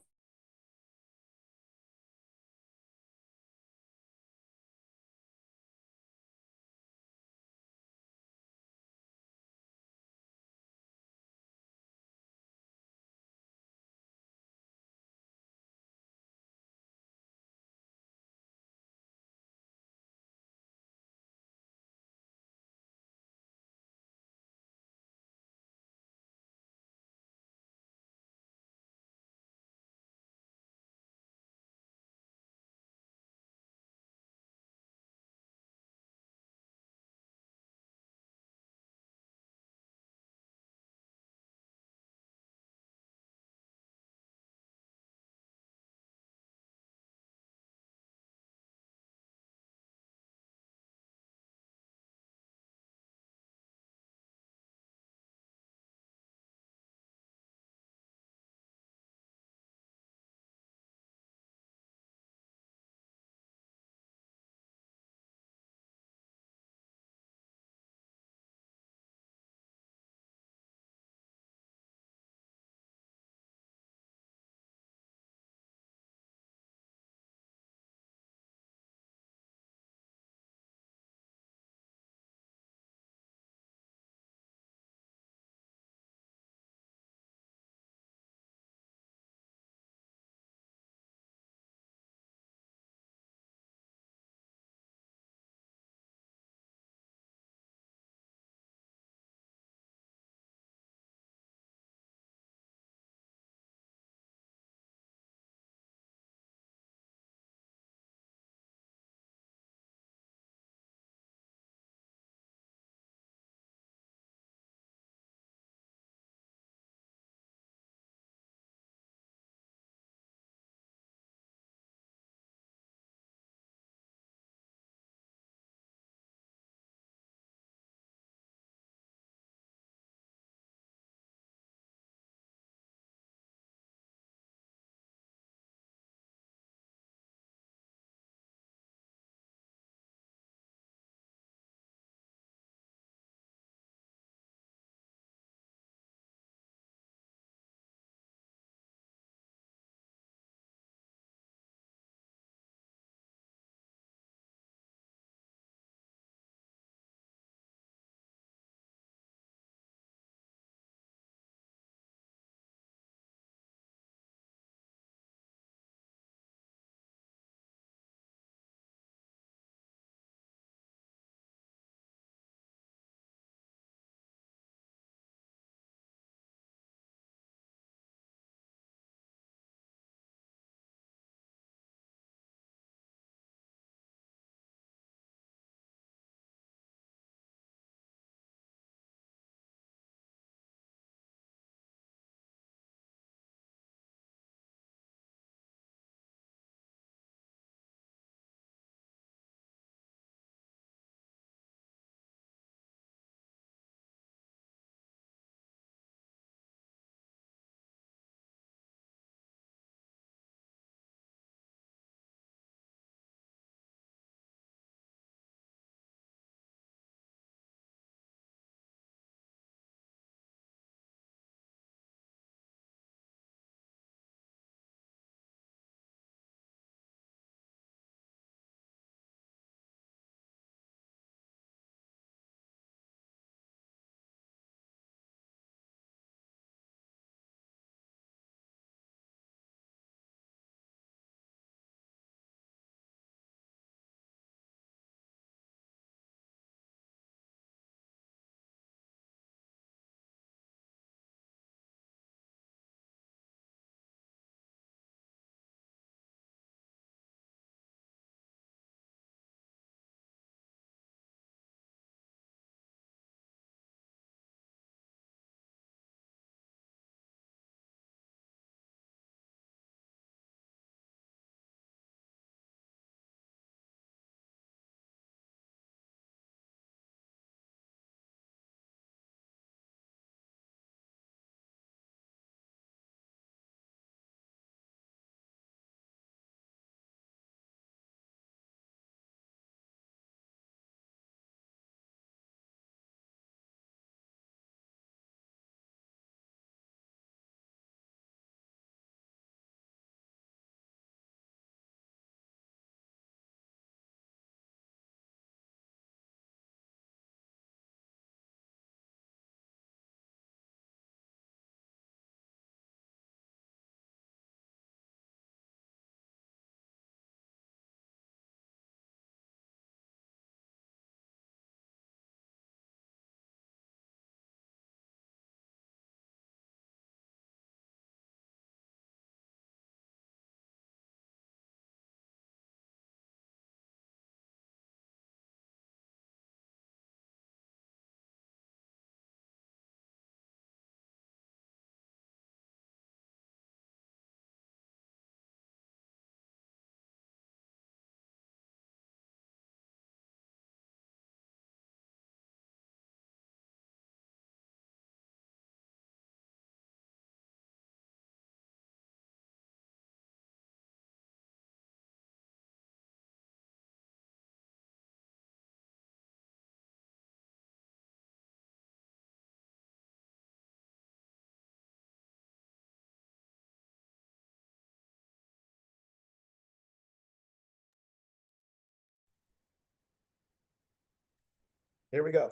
Here we go.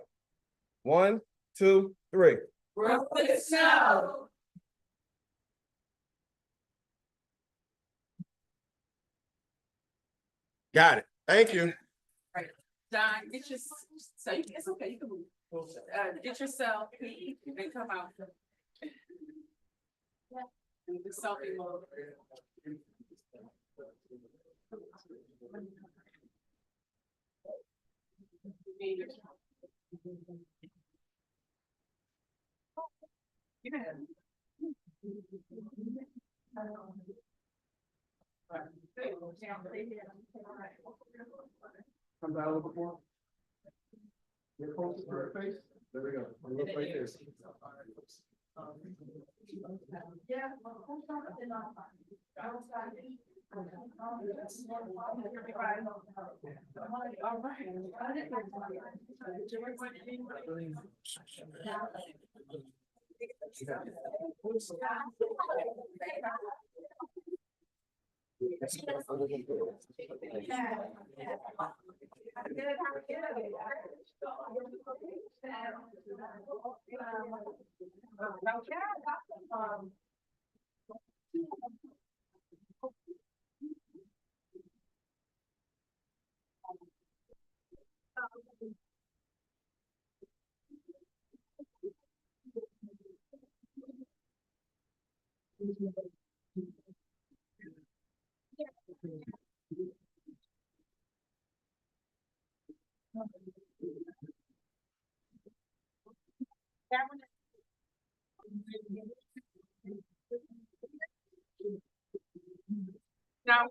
1, 2, 3. Roll the snow. Got it. Thank you. John, get your, so you, it's okay, you can move. Get yourself, and come out. And the selfie mode. Yeah. Comes out a little bit more. You're close to her face. There we go. A little right there. Now,